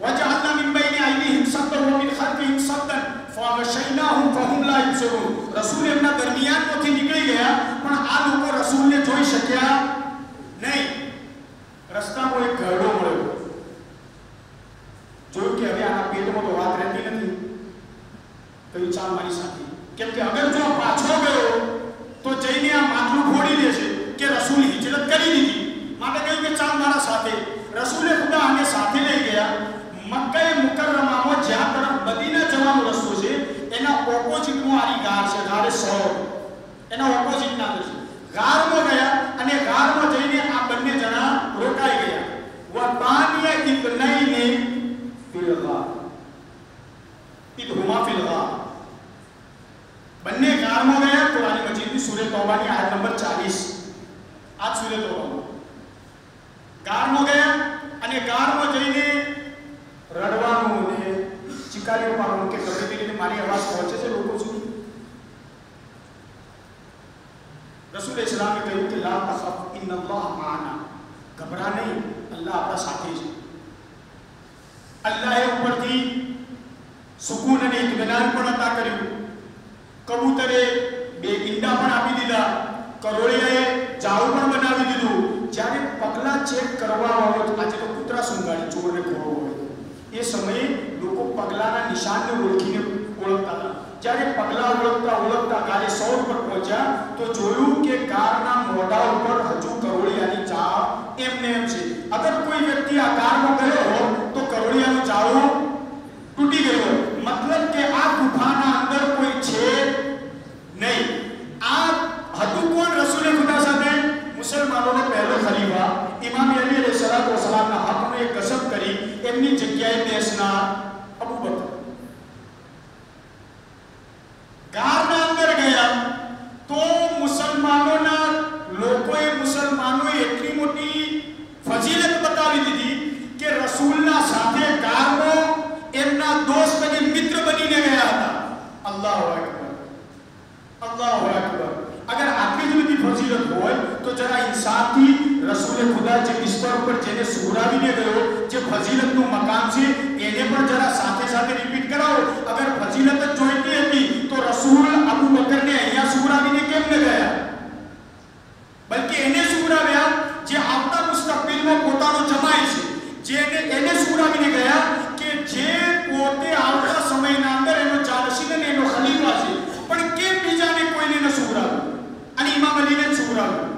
વજઅલના મિન બૈની અયદીહિમ સદ્દન વ મિન ખલ્ફિહિમ સદ્દન ફઅગશયનાહુમ ફહુમ લા યુબસિરૂન. રસૂલ એમના દરમિયાનમાંથી નીકળી ગયા પણ આ લોકો રસૂલને જોઈ શક્યા નહીં. રસ્તામાં એક ઘરડો મળ્યો. જોયું કે હવે આના પેટમાં તો વાત રહેતી નથી. કહ્યું ચાલ મારી સાથે. કેમ કે અગર જો પાછો ગયો તો જઈને આ માટલું ફોડી દેશે કે રસૂલ હિજરત કરી દીધી. માટે કહ્યું કે ચાલ મારા સાથે. રસૂલે ખુદા આને સાથે લઈ ગયા. મક્કા મુકર્રમામાં જ્યાં તરફ મદીના જવાનો રસ્તો છે એના ઓપોઝિટમાં આરી ગાર છે, ગારે સોર. એના ઓપોઝિટના છે. ગારમાં ગયા અને ગારમાં જઈને આ બંને જણા રોકાઈ ગયા. વબાનિયા ઇબ્નૈને ફિલ ગાર ઇદહુમા ફિલ ગાર. બંને ગારમાં ગયા. કુરાન મજીદની સૂરે તૌબાની આયત નંબર 40. આ સૂરે તૌબા. ગારમાં ગયા અને ગારમાં જઈને રડવાનું ને ચીકારીઓ પાડવાનું કે ગમે તે રીતે મારી અવાજ પહોંચે છે લોકો સુધી. રસૂલ ઇસ્લામે કહ્યું કે લા તખફ ઇન્નલ્લાહ માના. ગભરા નહીં, અલ્લાહ આપણા સાથે છે. અલ્લાહે ઉપરથી સુકૂન અને ઇત્મીનાન પણ અતા કર્યું. કબૂતરે 2 ઈંડા પણ આપી દીધા. કરોળિયાએ જાળું પણ બનાવી દીધું. જ્યારે પગલા ચેક કરવા વાળો આજે તો કૂતરા સુંગાડી ચોરને ખોવો હોય એ સમયે લોકો પગલાના નિશાનને ઓળખીને ઓળખતા હતા. જ્યારે પગલા ઓળખતા ગારે સોર પર પહોંચ્યા તો જોયું કે કારના મોઢા ઉપર હજુ કરોળિયાની ચાળ એમને એમ છે. અગર કોઈ વ્યક્તિ આ કારમાં ગયો હોય તો કરોળિયાનું ચાળું તૂટી ગયું. મતલબ કે આ ગુફાના અંદર કોઈ છે નહીં. આ હતું કોણ રસૂલે ખુદા સાથે? મુસલમાનોનો પહેલો ખલીફા ઇમામ અલી અલૈહિસ્સલામના હકમાં એક કસમ કરી એમની જગ્યાએ બેસનાર અબુ બકર ગારના અંદર ગયા તો મુસલમાનોના મુસલમાનોએ એટલી મોટી ફજીલત બતાવી દીધી કે રસૂલના સાથે ગારમાં એમના દોસ્ત અને મિત્ર બનીને ગયા હતા. અલ્લાહુ અકબર, અલ્લાહુ અકબર. અગર આટલી જ બધી ફજીલત હોય તો જરા ઇન્સાનથી રસૂલે ખુદા જે બિસ્તર ઉપર જેને સુવડાવીને ગયો, જે ફજીલતનું મકામ છે એને પણ જરા સાથે સાથે રિપીટ કરાવો. અગર ફજીલત જ જોઈતી હતી તો રસૂલ અબુ બકરને અહીંયા સુવડાવીને કેમ ન ગયા? બલકે એને સુવડાવ્યા જે આવતા મુસ્તકબિલમાં પોતાનો જમાઈ છે, એને સુવડાવીને ગયા કે જે પોતે આવતા સમયના અંદર એનો જાનશીન અને એનો ખલીફા છે, પણ કેમ બીજાને કોઈને ન સુવડાવ્યું અને ઇમામ અલીને જ સુવડાવ્યું?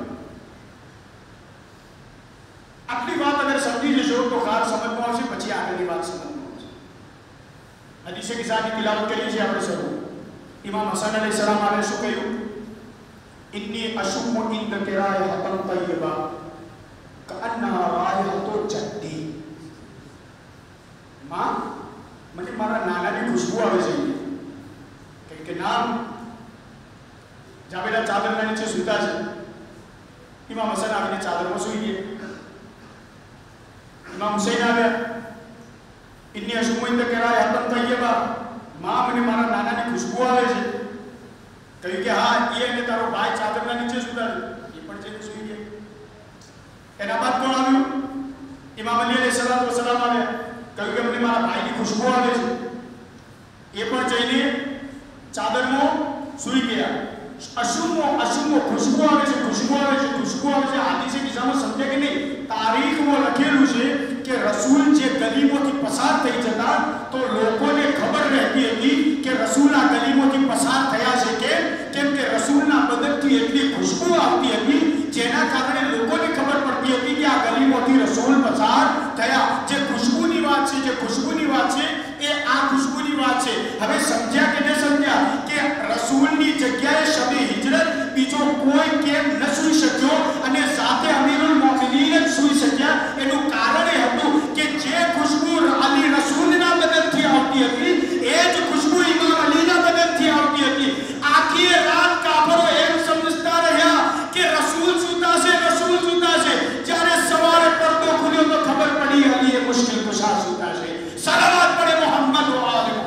આટલી વાત અગર સમજી જશો તો ખાસ સમજમાં આવશે, પછી આગળની વાત સમજમાં આવશે. હદીસે કિસ્સાની તિલાવત કરીએ છીએ આપણે સૌ. ઇમામ હસન અલૈહિસ્સલામ આને શું કહ્યું? ઇન્ની અશુમ્મુ ઇન્દક રાયહતન તય્યબા કઅન્નહા રાયહતુ જદ્દી. માં, મને મારા નાનાની ખુશ્બુ આવે છે કે નામ જાવેદા ચાદરના નીચે સૂતા છે. ઇમામ હસન આવીને ચાદરમાં સૂઈ ગયા. ઇમામ હુસૈન આવ્યા. ઇન્ની અશુમ્મુ ઇન્દક રાયહતન તય્યબા. માં, મને મારા નાનાની ખુશ્બુ આવે છે. કહ્યું કે હા, એ અને તારો ભાઈ ચાદરના નીચે સૂતા છે. એ પણ જઈને સૂઈ ગયા. એના બાદ કોણ આવ્યું? ઇમામ અલી અલૈહિસ્સલામ આવ્યા. કહ્યું કે મને મારા ભાઈની ખુશ્બુ આવે છે. એ પણ જઈને ચાદરમાં સૂઈ ગયા. અશુમ્મો ખુશ્બુ આવે છે, ખુશ્બુ આવે છે, ખુશ્બુ આવે છે. હાદીસે કિસ્સામાં સમજે કે નહીં? તારીખમાં લખેલું છે કે રસૂલ જે ગલીમોથી પસાર થઈ જતા તો લોકોને ખબર રહેતી હતી કે રસૂલ આ ગલીમોથી પસાર થયા છે. કેમ કે રસૂલના બદનથી એટલી ખુશ્બુ આવતી હતી જેના કારણે લોકોને ખબર પડતી હતી કે આ ગલીમોથી રસૂલ પસાર થયા. જે ખુશ્બુની વાત છે, જે ખુશ્બુની વાત છે એ આ ખુશ્બુની વાત છે. હવે સમજ્યા કે ન સમજ્યા કે રસૂલની જગ્યાએ શબે હિજરત બીજો કોઈ કેમ ન સૂઈ શક્યો અને સાથે અમીરુલ મોમિનીન જ સૂઈ શક્યા? એનું કારણ એ હતું કે જે ખુશ્બુ અલી રસૂલના બદનથી આવતી હતી એ જ ખુશ્બુ ઇમામ અલીના બદનથી આવતી હતી. આખી રાત કાફરો એમ સમજતા રહ્યા કે રસૂલ સૂતા છે, રસૂલ સૂતા છે. જ્યારે સવારે પડદો ખુલ્યો તો ખબર પડી અલી એ મુશ્કિલ કુશા સૂતા છે. સલાવત પડે મોહમ્મદ વ આલે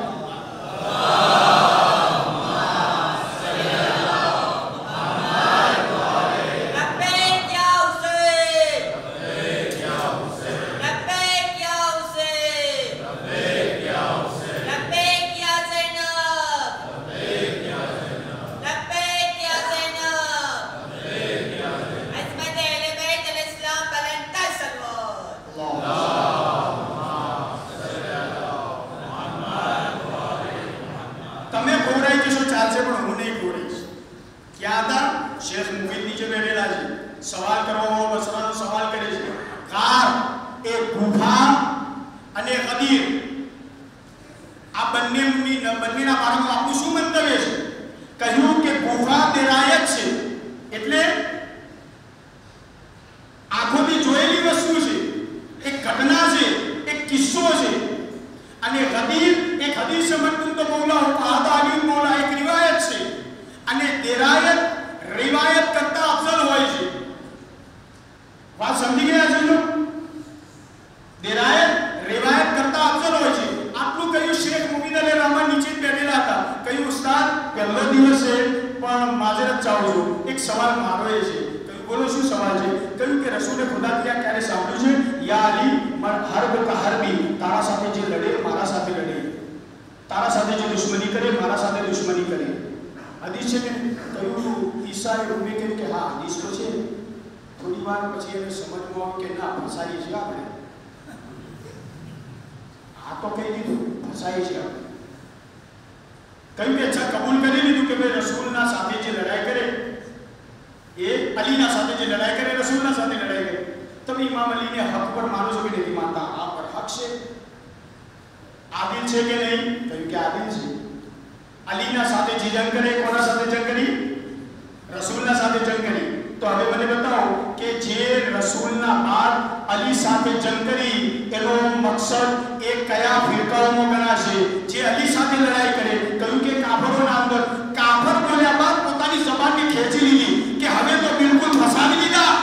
રસૂલના સાથે જંગ કરી. તો હવે મને બતાવો કે જે રસૂલના બાદ અલી સાથે જંગ કરી એનો મકસદ એ કયા ફિરકાઓમાં ગણાશે? જે અલી સાથે લડાઈ કરે, કહ્યું કે કાફરોના અંદર કાફર બોલ્યા બાદ પોતાની જબાનને ખેંચી લીધી કે હવે તો બિલકુલ ફસાવી લીધા.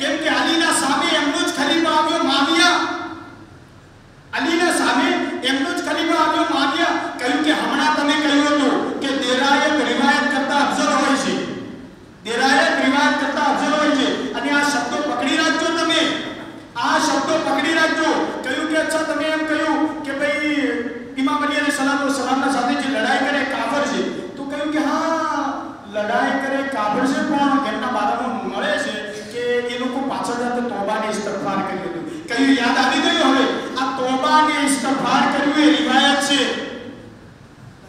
કેમ કે અલીના સામે એમનો જ ખલીફા આવ્યો માવિયા. અલીના સામે એમનો જ ખલીફા આવ્યો માવિયા. કહ્યું કે હમણાં તમે કહ્યું હતું કે દેરાયત રિવાયત કરતા અફઝલ હોય છે, દેરાયત રિવાયત કરતા અફઝલ હોય છે, અને આ શબ્દો પકડી રાખજો, તમે આ શબ્દો પકડી રાખજો. કહ્યું કે અચ્છા તમે એમ કહ્યું કે ભાઈ ઇમામ અલી અલૈહિસ્સલામ સલામના સાથે જે લડાઈ કરે કાફર છે, તો કહ્યું કે હા લડાઈ કરે કાફર છે, પણ એમના બારામાં મળે છે કે એ લોકો પાછળ જતા તોબા ને ઇસ્તિગફાર કર્યું હતું. કહ્યું યાદ આવી ગયું, હવે આ તોબા ને ઇસ્તિગફાર કર્યું એ રિવાયત છે.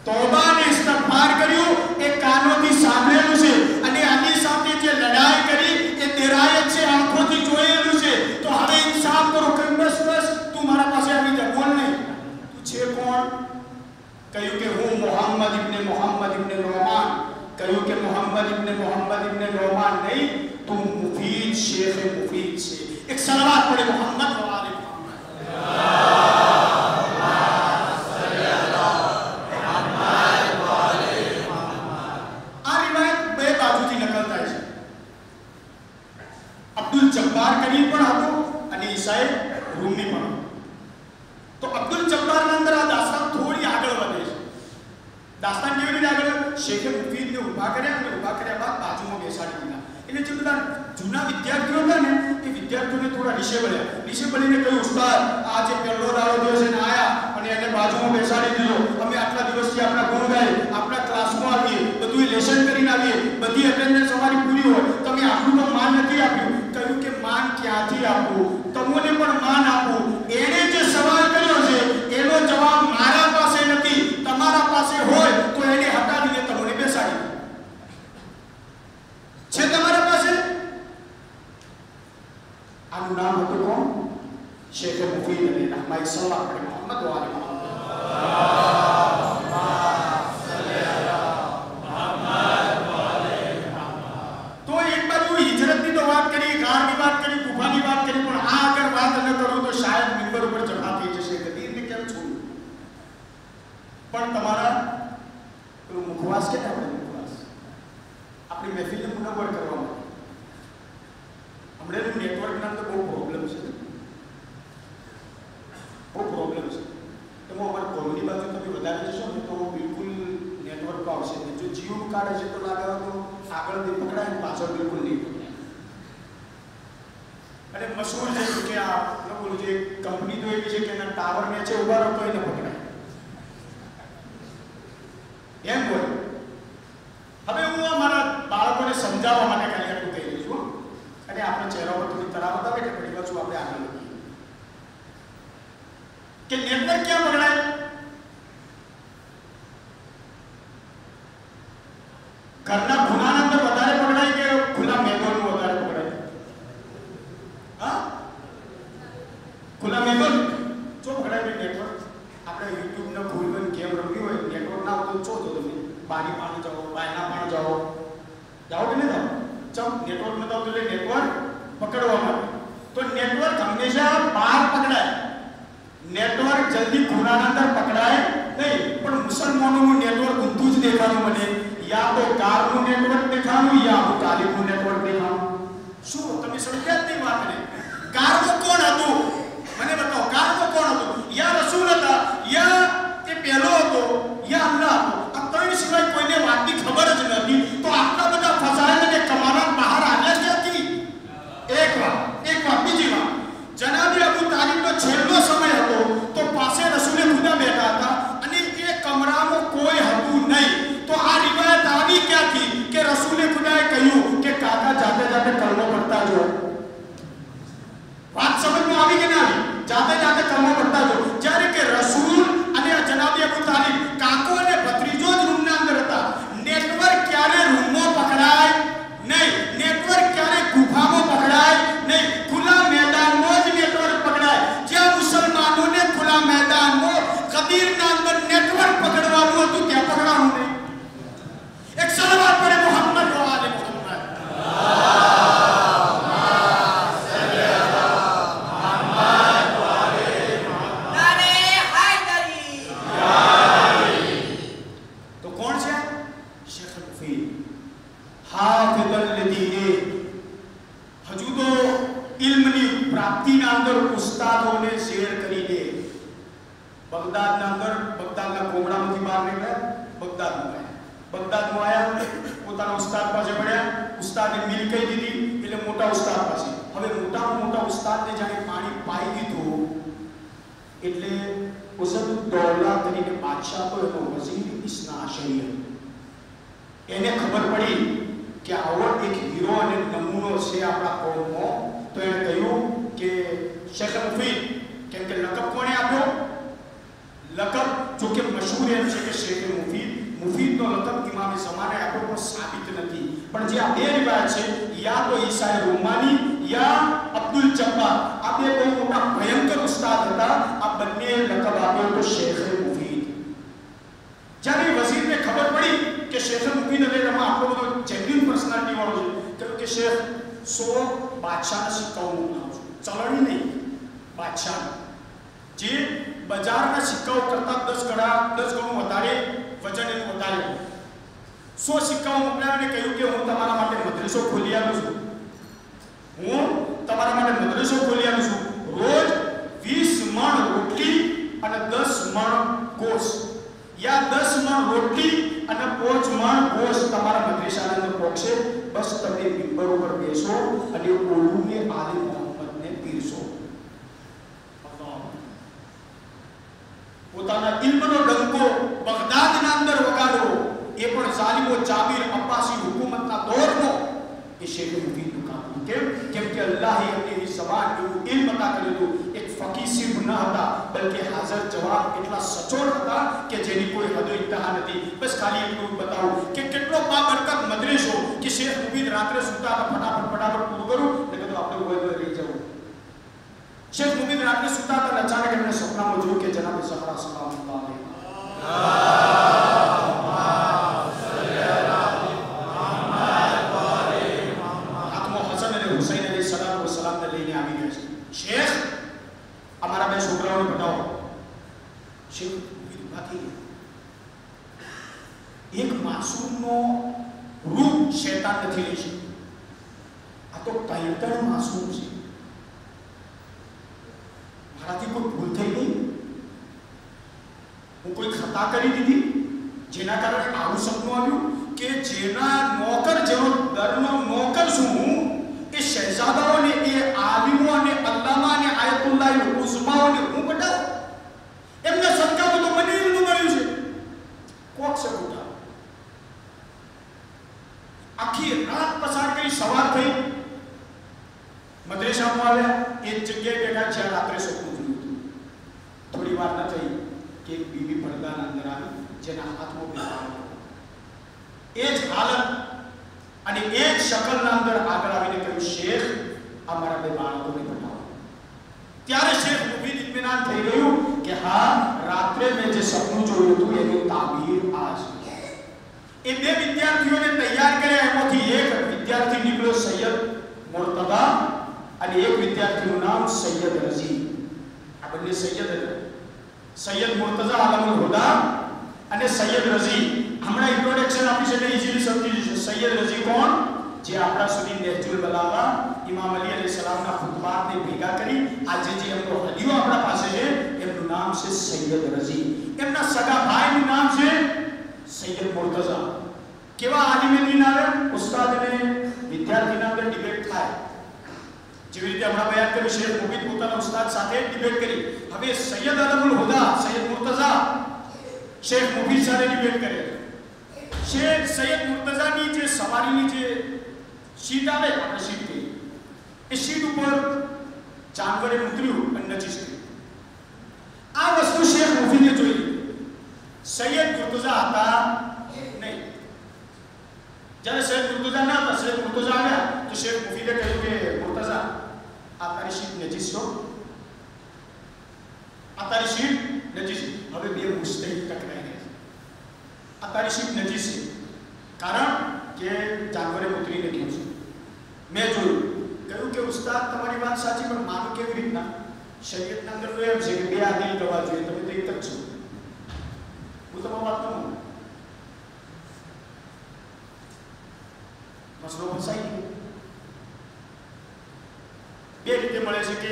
તોબા ને ઇસ્તિગફાર કર્યું એ કાનોથી સાંભળેલું છે, અને અલી સાથે જે લડાઈ કરી એ દેરાયત છે, આંખોથી જોયેલું છે. તો હવે ઇન્સાફ કરો. કહ્યું બસ બસ તું મારા પાસે આવી જા, બોલ નહીં, તું છે કોણ? કહ્યું કે હું મોહમ્મદ ઇબ્ને નોમાન. કહ્યું કે મોહમ્મદ ઇબ્ને નોમાન નહીં, તું મુફીદ શેખ મુફીદ છે. એક સલાવત પડે મોહમ્મદ વાલે મોહમ્મદ. આ રિવાયત બે બાજુથી નકલ થાય છે. અબ્દુલ જબ્બાર કરીમ પણ હતો અને ઈસાઈ રૂમી પણ. તો અબ્દુલ જબ્બારના અંદર આ દાસ્તાન થોડી આગળ વધે છે. દાસ્તાન કેવી રીતે આગળ? શેખે મુફીદને ઊભા કર્યા, અને ઊભા કર્યા બાદ બાજુમાં બેસાડી દીધા. એટલે જે બધા જૂના વિદ્યાર્થીઓ હતા ને એ વિદ્યાર્થીઓને થોડા નીચે બળીને કહ્યું, ઉસ્તાદ આ જે પહેલો દાડો થયો છે ને આયા અને એને બાજુમાં બેસાડી દીધો, અમે આટલા દિવસથી આપણા ગુણ ગાય, આપણા ક્લાસમાં આવીએ, બધું લેસન કરીને આવીએ, બધી અટેન્ડન્સ અમારી પૂરી હોય, તમે આટલું તો માન નથી આપ્યું. કહ્યું કે માન ક્યાંથી આપવું, તમને પણ માન આપવું. એણે જે સવાલ કર્યો છે એનો જવાબ મારા પાસે નથી, તમારા પાસે હોય તો એને હટાવીને તમને બેસાડી છે. તમારા પાસે આનું નામ હતું કોણ? શેખ મુફીદ અલી રહમાઈ સલ્લાહ પડે મોહમ્મદ વાલે મોહમ્મદ. તો એક બાજુ હિજરતની તો વાત કરી, ગારની વાત કરી, કુફાની વાત કરી, પણ આ અગર વાત ન કરું તો શાયદ મિંબર ઉપર ચઢા થઈ જશે. ગદીરને કેમ છોડું? પણ તમારા પેલું મુખવાસ કે આપણે મુખવાસ આપણી મહેફિલને મુનવ્વર કરવા માટે હમણાં નેટવર્કના તો બહુ પ્રોબ્લેમ છે, બહુ પ્રોબ્લેમ છે. એમાં અમારા કોમની બાજુ તમે વધારે જશો ને તો બિલકુલ નેટવર્ક આવશે નહીં. જો જીઓનું કાર્ડ હશે તો લાગે તો આગળથી પકડાય, પાછળ બિલકુલ નહીં પકડાય. અને મશહૂર છે કે આ બોલું જે કંપની તો એવી છે કે એના ટાવર નીચે ઉભા રહો તો એને પકડાય એમ બોલ. હવે હું મારા બાળકોને સમજાવવા માટે ખાલી આટલું કહી દઉં છું, અને આપણા ચહેરા પર થોડી તરાવત આવે એટલે ઘણી પાછું આપણે આગળ વધીએ કે નેટવર્ક ક્યાં પકડાય? ઘરના ખૂણાના અંદર વધારે પકડાય કે ખુલ્લા મેદાનનું વધારે પકડાય? હા, ખુલ્લા મેદાન જો પકડાય નેટવર્ક. આપણે યુટ્યુબનો ખોલવાની ગેમ રમવી હોય, નેટવર્ક ના હોય તો છો તો તમે બારી પાણી જાઓ, બાયના પાણી જાઓ કે નહીં જાઓ? ચમ નેટવર્ક ન આવતું એટલે નેટવર્ક પકડવા માટે. તો નેટવર્ક હંમેશા બહાર પકડાય, નેટવર્ક જલ્દી ખૂણાના અંદર પકડાય નહીં. પણ મુસલમાનોનું નેટવર્ક ઊંધું જ દેખાનું મને, યા તો કારનું નેટવર્ક દેખાનું, યા તો તાલીમનું નેટવર્ક દેખાનું. શું તમે સમજ્યા જ નહીં વાતને? કારનું કોણ હતું મને બતાવો. કારનું કોણ હતું? યા રસૂલ હતા, યા એ પહેલો હતો, યા અલ્લાહ હતો. આ ત્રણ સિવાય કોઈને વાતની ખબર જ નથી. તો આટલા બધા ફસાયેલા અને કમાના બહાર આવ્યા ક્યાંથી? એક વાત. બીજી વાત, જનાબી અબુ તાલિબનો છેલ્લો સમય હતો તો પાસે રસૂલે ખુદા બેઠા હતા અને એ કમરામાં કોઈ હતું નહીં. તો આ રિવાયત આવી ક્યાંથી કે રસૂલે ખુદાએ કહ્યું કે કાકા જાતે પ્રાપ્તિના અંદર ઉસ્તાદોને શેર કરી દે. બગદાદના અંદર બગદાદના કોમડામાંથી બહાર નીકળ્યા, બગદાદમાં આવ્યા, પોતાના ઉસ્તાદ પાસે મળ્યા. ઉસ્તાદે મિલ કહી દીધી એટલે મોટા ઉસ્તાદ પાસે. હવે મોટા ઉસ્તાદને જાણે પાણી પાઈ દીધું એટલે ઉઝદુદ્દૌલા કરીને બાદશાહ તો એનો વઝીર ઇસ્ના શરીર, એને ખબર પડી કે આવો એક હીરો અને નમૂનો છે આપણા કોમનો. તો એને કહ્યું કે શેખ મુફીદ, કેમ કે લકબ કોણે આપ્યો? લકબ જો કે મશહૂર એમ છે કે શેખ મુફીદનો લકબ ઇમામે ઝમાને આપ્યો પણ સાબિત નથી. પણ જે આ બે રિવાયત છે, યા તો ઈસાએ રોમાની યા અબ્દુલ જબ્બાર, આ બે બહુ મોટા ભયંકર ઉસ્તાદ હતા. આ બંને લકબ આપ્યો તો શેખ મુફીદ. જ્યારે વઝીરને ખબર પડી કે શેખ મુફીદ હવે એમાં આટલો બધો જેન્યુઇન પર્સનાલિટી વાળો છે, કહ્યું કે શેખ 100 બાદશાહના સિક્કાઓ મોકલાવું છું, ચલણી નહીં, બાદશાહ જે બજારના સિક્કાઓ કરતા 10 ગણું વધારે વજન એનું વધારે, 100 સિક્કાઓ મોકલાવીને કહ્યું કે હું તમારા માટે મદ્રસો ખોલી આલું છું, રોજ 20 મણ રોટલી અને 10 મણ ગોશ, યા 10 મણ રોટલી અને 5 મણ ગોશ તમારા મદ્રસાના અંદર પહોંચશે. બસ તમે મિંબર ઉપર બેસો અને ઓલુને આલે મોહમ્મદને પીરસો. પોતાના ઇલ્મનો ડંકો બગદાદના અંદર વગાડો, એ પણ ઝાલિમો જાબીર અબ્બાસી હુકુમતના દોરનો. એ શેખ મુફીદનું કામ. કેમ કે અલ્લાહે એમની ઝબાન એવું ઇલ્મ અતા કર્યું. એક ફકીહ સિર્ફ ન હતા, બલકે હાજર જવાબ એટલા સચોટ હતા કે જેની કોઈ હદ ઇંતહા નથી. બસ ખાલી એટલું બતાવું કે કેટલો બાબરકત મદ્રેસો કે શેખ મુફીદ રાત્રે સુતા હતા, ફટાફટ પૂરું કરું એટલે તો આપણે કોઈ રહી જવું. શેખ મુફીદ રાત્રે સુતા હતા, અચાનક એમને સપનામાં જોયું કે જનાબ ઝહરા સલામુલ્લાહ શેખ અમારા બે છોકરાઓને બતાવો. શેખ બાકી એક માસૂમનો રૂપ શૈતાન નથી લઈ શકતો. આ તો તૈતણ માસૂમ છે. મારાથી કોઈ ભૂલ થઈ ગઈ, હું કોઈ ખતા કરી દીધી જેના કારણે આવું સપનું આવ્યું કે જેના નોકર જેવો દરનો નોકર છું હું, એ શહેજાદાઓને, એ આલિમો અને અલ્લામા અને આયતુલ્લાહ ઉઝમાઓને હું બતાવું. એમને સદકામાં તો મને ઇલ્મ મળ્યું છે. કોક છે મોટા આખી રાત પસાર કરી, સવાર થઈ મદ્રેસામાં આવ્યા, એ જગ્યાએ બેઠા જ્યાં રાત્રે સપનું જોયું હતું. થોડી વાર ન થઈ કે એક બીબી પડદાના અંદર આવી, જેના હાથમાં બેઠા, એ જ હાલત અને એ જ શકલના અંદર આગળ આવીને કહ્યું, શેખ અમારા બે બાળકોને બતાવો. ત્યારે શેખ મુફીદ ઇત્મીનાન થઈ ગયું કે હા, રાત્રે મેં જે સપનું જોયું હતું એનું તાબીર આ છે. એ બે વિદ્યાર્થીઓને તૈયાર કર્યા. એમાંથી એક વિદ્યાર્થી નીકળ્યો સૈયદ મુર્તદા અને એક વિદ્યાર્થીનું નામ સૈયદ રઝી. આ બંને સૈયદ હતા. સૈયદ મુર્તઝા આલમુલ હુદા અને સૈયદ રઝી. હમણાં ઇન્ટ્રોડક્શન આપી છે એટલે ઈઝીલી સમજી જશે. સૈયદ રઝી કોણ? જે આપણા સુધી નહેજુલ બલાગા ઇમામ અલી અલૈહિસ્સલામના ખુતબાતને ભેગા કરી આજે જે એમનો હદીઓ આપણા પાસે છે, એમનું નામ છે સૈયદ રઝી. એમના સગા ભાઈનું નામ છે સૈયદ મુર્તઝા. કેવા આલિમે દીન આવે, ઉસ્તાદ અને વિદ્યાર્થીના અંદર ડિબેટ થાય. જેવી રીતે હમણાં બયાન કર્યું, શેખ મુફીદ પોતાના ઉસ્તાદ સાથે ડિબેટ કરી. હવે સૈયદ આલમુલ હુદા, સૈયદ મુર્તઝા શેખ મુફીદ સાથે ડિબેટ કરે. શેખ સૈયદ મુર્તઝાની જે સવારીની જે સીટ આવે, આપણે સીટ કહીએ, એ સીટ ઉપર જાનવરે ઉતર્યું અને નજીસ કર્યું. આ વસ્તુ શેખ મુફીદે જોઈ. સૈયદ મુર્તઝા હતા નહીં. જ્યારે સૈયદ મુર્તઝા ના હતા, સૈયદ મુર્તઝા આવ્યા તો શેખ મુફીદે કહ્યું કે મુર્તઝા, આ તારી સીટ નજીસ છો, આ તારી સીટ નજીસ. હવે બે મુસ્તહિદ ટકરાઈ ગયા. આ તારી સીટ નજીસ છે કારણ કે જાનવરે ઉતરીને ગયું છે. મેં જોયું. કહ્યું કે ઉસ્તાદ તમારી વાત સાચી, પણ માનું કેવી રીતના? શરીયતના અંદર તો એમ છે કે બે આદિલ ગવા જોઈએ, તમે તો એક જ છો. હું તમારી વાત કરું, મસલો ફસાઈ ગયો. બે રીતે મળે છે કે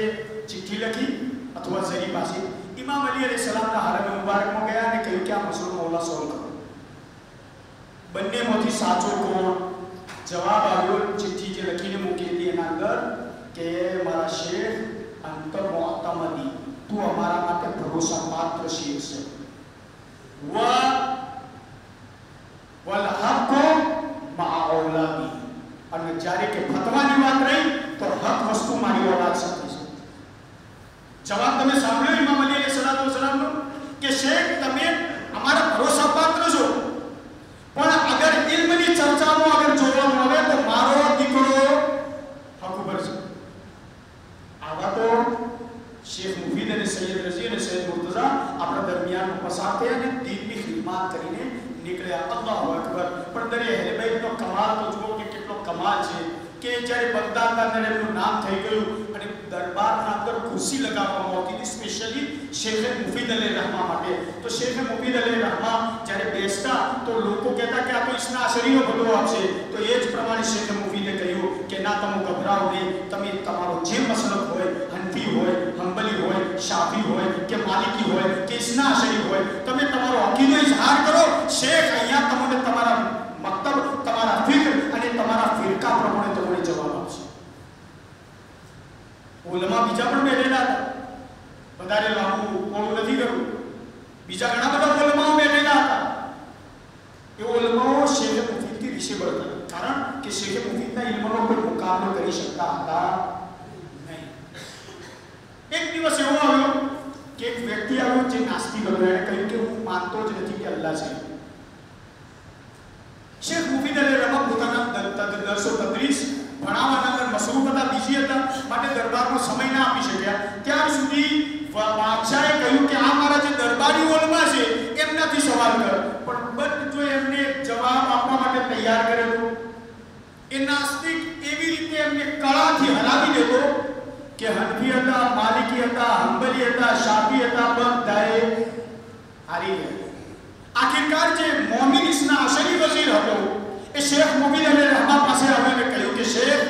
ચિઠ્ઠી લખી અથવા ઝરી પાસે ઇમામ અલી અલૈહિસ્સલામના હરમ મુબારકમાં ગયા અને કહ્યું કે આ મસલો મૌલા સોલ્વ કરો. બંનેમાંથી સાચો કોણ? જવાબ આવ્યો ચિઠ્ઠી જે લખીને મૂકી હતી એના અંદર કે મારા શેખ અંત મુઅતમદી, તું અમારા માટે ભરોસાપાત્ર શેખ છે. વલ હક મા ઔલાદી, અને જ્યારે કે ફતવાની વાત રહી તો હક વસ્તુ મારી ઔલાદ સાથે છે. જવાબ તમે સાંભળ્યો ઇમામ અલી અલૈહિસ્સલામનો કે શેખ તમે અમારા ભરોસાપાત્ર છો, પણ અગર ઇલ્મની ચર્ચામાં અગર જોવામાં આવે તો મારો દીકરો હક ઉપર છે. આવા તો શેખ મુફીદ અને સૈયદ રઝી અને સૈયદ મુર્તઝા આપણા દરમિયાન પસાર થયા અને દીનની ખિદમત કરીને નીકળ્યા. અલ્લાહુ અકબર. પણ દરિયા અહેલે બેતનો કમાલ તો જુઓ કે કેટલો કમાલ છે કે જ્યારે બગદાદના અંદર એમનું નામ થઈ ગયું અને દરબારના અંદર ખુરશી લગાવવામાં આવતી હતી સ્પેશિયલી શેખ મુફીદ અલી રહમા માટે. તો શેખ મુફીદ અલી રહમા જ્યારે બેસતા તો લોકો કહેતા કે આ તો ઇસ્ના અશરીનો બદલો આપશે. તો એ જ પ્રમાણે શેખ મુફીદે કહ્યું કે ના, તમે ગભરાઓ નહીં, તમે તમારો જે મસલક હોય, હનફી હોય, હંબલી હોય, શાફી હોય કે માલિકી હોય કે ઇસ્ના અશરી હોય, તમે તમારો અકીદો ઇઝહાર કરો. શેખ અહીંયા તમને તમારા મક્તબ, તમારા ફિક્ર અને તમારા ફિરકા પ્રમાણે તમને જવાબ આપશે. ઉલમા બીજા પણ બેઠેલા હતા, વધારે લાંબુ મોડું નથી કરવું. બીજા ઘણા બધા ઉલમાઓ બેઠેલા હતા. એ ઉલમાઓ શેખ મુફીદથી રિશેબલ હતા, કારણ કે શેખ મુફીદના ઇલ્મનો કોઈ મુકાબલો કરી શકતા હતા નહીં. એક દિવસ એવો આવ્યો કે એક વ્યક્તિ આવ્યો જે નાસ્તિક હતો. એણે કહ્યું કે હું માનતો જ નથી કે અલ્લાહ છે. શેખ મુફીદ અલી રહમા પોતાના દરસો તદરીસ ભણાવવાના અંદર મસરૂફ હતા, બીજી હતા, માટે દરબારમાં સમય ના આપી શક્યા. ત્યાર સુધી બાદશાહે કહ્યું કે આ મારા જે દરબારી ઉલમા છે એમનાથી સવાલ કર. પણ બટ જો એમને જવાબ આપવા માટે તૈયાર કર્યો એ નાસ્તિક એવી રીતે એમને કળાથી હરાવી દેતો કે હનફી હતા, માલિકી હતા, હંબલી હતા, શાફી હતા, બધાએ હારી ગયા. આખિરકાર જે મોમિન ઇસ્ના અશરી વઝીર હતો એ શેખ મુફીદ અલી રહમા પાસે આવીને કહ્યું કે શેખ,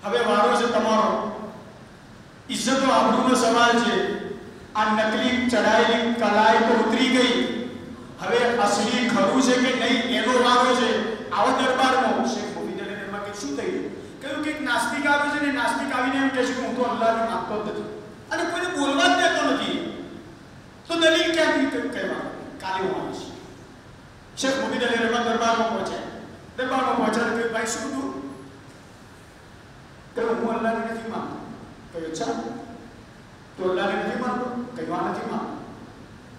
હવે વારો છે તમારો. ઇજ્જતો આબરૂનો સવાલ છે. આ નકલી ચડાયેલી કલાઈ તો ઉતરી ગઈ, હવે અસલી ખરું છે કે નહીં એનો વારો છે. આવો દરબારમાં શેખ મુફીદ અલી રહમા કે શું થયું? કહ્યું કે એક નાસ્તિક આવ્યો છે ને નાસ્તિક આવીને એમ કહે છે કે હું તો અલ્લાહને માનતો જ નથી અને કોઈને બોલવા જ દેતો નથી. તો દલીલ ક્યાંથી કહેવા? કાલે હું આવીશ. શેખ મુફીદ અલી રહમા દરબારમાં પહોંચ્યા. કે ભાઈ શું તું? કહ્યું હું અલ્લાહને નથી માનતો. કહ્યું અચ્છા, તો અલ્લાહને નથી માનતો? કહ્યું આ નથી માનતો.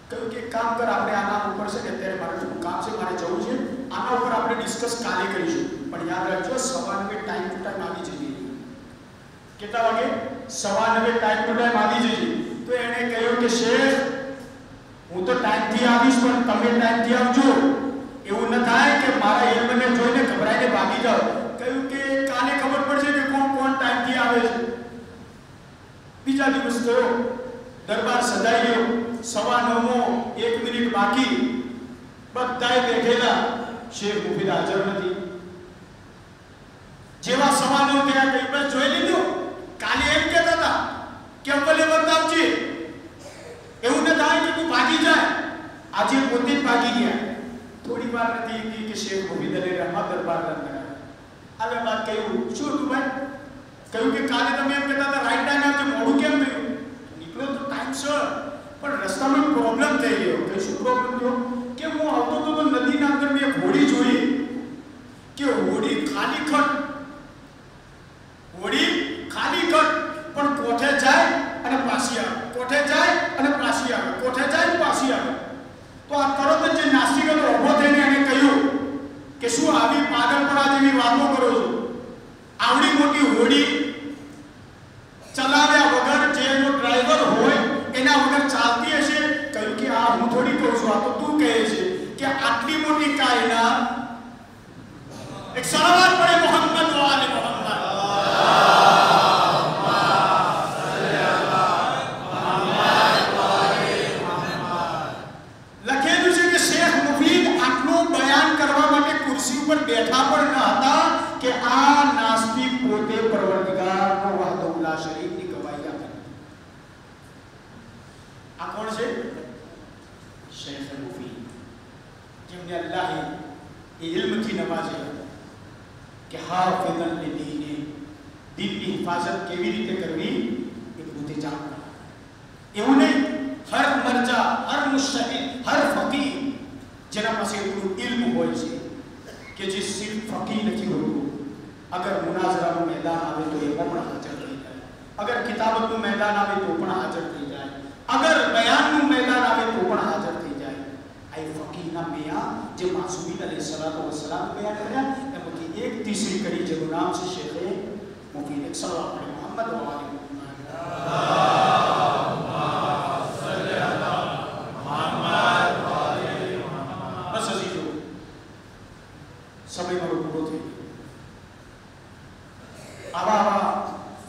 કહ્યું કે કામ કર, આપણે આના ઉપર છે કે અત્યારે મારે થોડું કામ છે, મારે જવું છે, આના ઉપર આપણે ડિસ્કસ કાલે કરીશું. પણ યાદ રાખજો, 9:15 ટાઈમ ટુ ટાઈમ આવી જઈએ. કેટલા વાગે? 9:15 ટાઈમ ટુ ટાઈમ આવી જઈએ. તો એણે કહ્યું કે શેખ, હું તો ટાઈમથી આવીશ પણ તમે ટાઈમથી આવજો. એવું ન થાય કે મારા ઇલ્મને જોઈને ગભરાઈને ભાગી જાઓ. કહ્યું કે કાલે ખબર પડશે કે કોણ ટાઈમથી આવે છે. બીજા દિવસ થયો, દરબાર સજાઈ ગયો. 9:15 1 મિનિટ બાકી, બધાએ બેઠેલા. શેખ મુફીદ હાજર નથી. જેવા 9:15 થયા કઈ બસ જોઈ લીધું. કાલે એમ કહેતા હતા કે અવ્વલે વખત આવજે. એવું ન થાય કે તું ભાગી જાય. આજે પોતે જ ભાગી ગયા. થોડી વાર નથી કે શેખ મુફીદ અલી રહમા દરબારના અંદર આવ્યા. બાદ કહ્યું શું હતું ભાઈ? કહ્યું કે કાલે તમે એમ કહેતા હતા રાઈટ ટાઈમ આવજે, મોડું કેમ થયું? નીકળ્યો તો ટાઈમસર, પણ રસ્તામાં પ્રોબ્લેમ થઈ ગયો. કે શું પ્રોબ્લેમ થયો? કે હું આવતો તો નદીના અંદર મેં હોડી જોઈ કે હોડી ખાલી ખટ પણ કોઠે જાય અને પાછી આવે, કોઠે જાય અને પાછી આવે, કોઠે જાય અને પાછી આવે. તો આ તરત જ જે નાસ્તિક હતો ઊભો થઈને એને કહ્યું કે શું આવી પાગલપણા જેવી વાતો કરો છો? આવડી મોટી હોડી ચલાવ્યા વગર જેનો ડ્રાઈવર હોય એના વગર ચાલતી હશે? કહ્યું કે આ હું થોડી કહું છું, આ તો તું કહે છે કે આટલી મોટી કાયનાત. એક સલાવત પડે મોહમ્મદ વ આલે મોહમ્મદ. બેઠા પણ ન હતા કે આ નાસ્તિક પોતે પરવર્તી हाफिज़न लिदीने, दीन की हिफाजत केवी रीते करवी એ પોતે જાણતા. એવું નહીં હર મરજા, હર મુજતહિદ, હર ફકીહ જેના પાસે એટલું ઇલ્મ હોય છે કે જે સિર્ફ ફકીહ નથી હોતું, અગર મુનાઝરાનું મેદાન આવે તો એ પણ હાજર થઈ જાય, અગર કિતાબતનું મેદાન આવે તો પણ હાજર થઈ જાય, અગર બયાનનું મેદાન આવે તો પણ હાજર થઈ જાય. આ ફકીહના બયાન જે માસૂમીન અલૈહિસ્સલાતુ વસ્સલામ બયાન કર્યા એમાંથી એક તીસરી કડી જેનું નામ છે શેખે મુફીદ સલ્લલ્લાહુ અલૈહિ મુહમ્મદ વ આલિહી સમય મારો પૂરો થઈ ગયો. આવા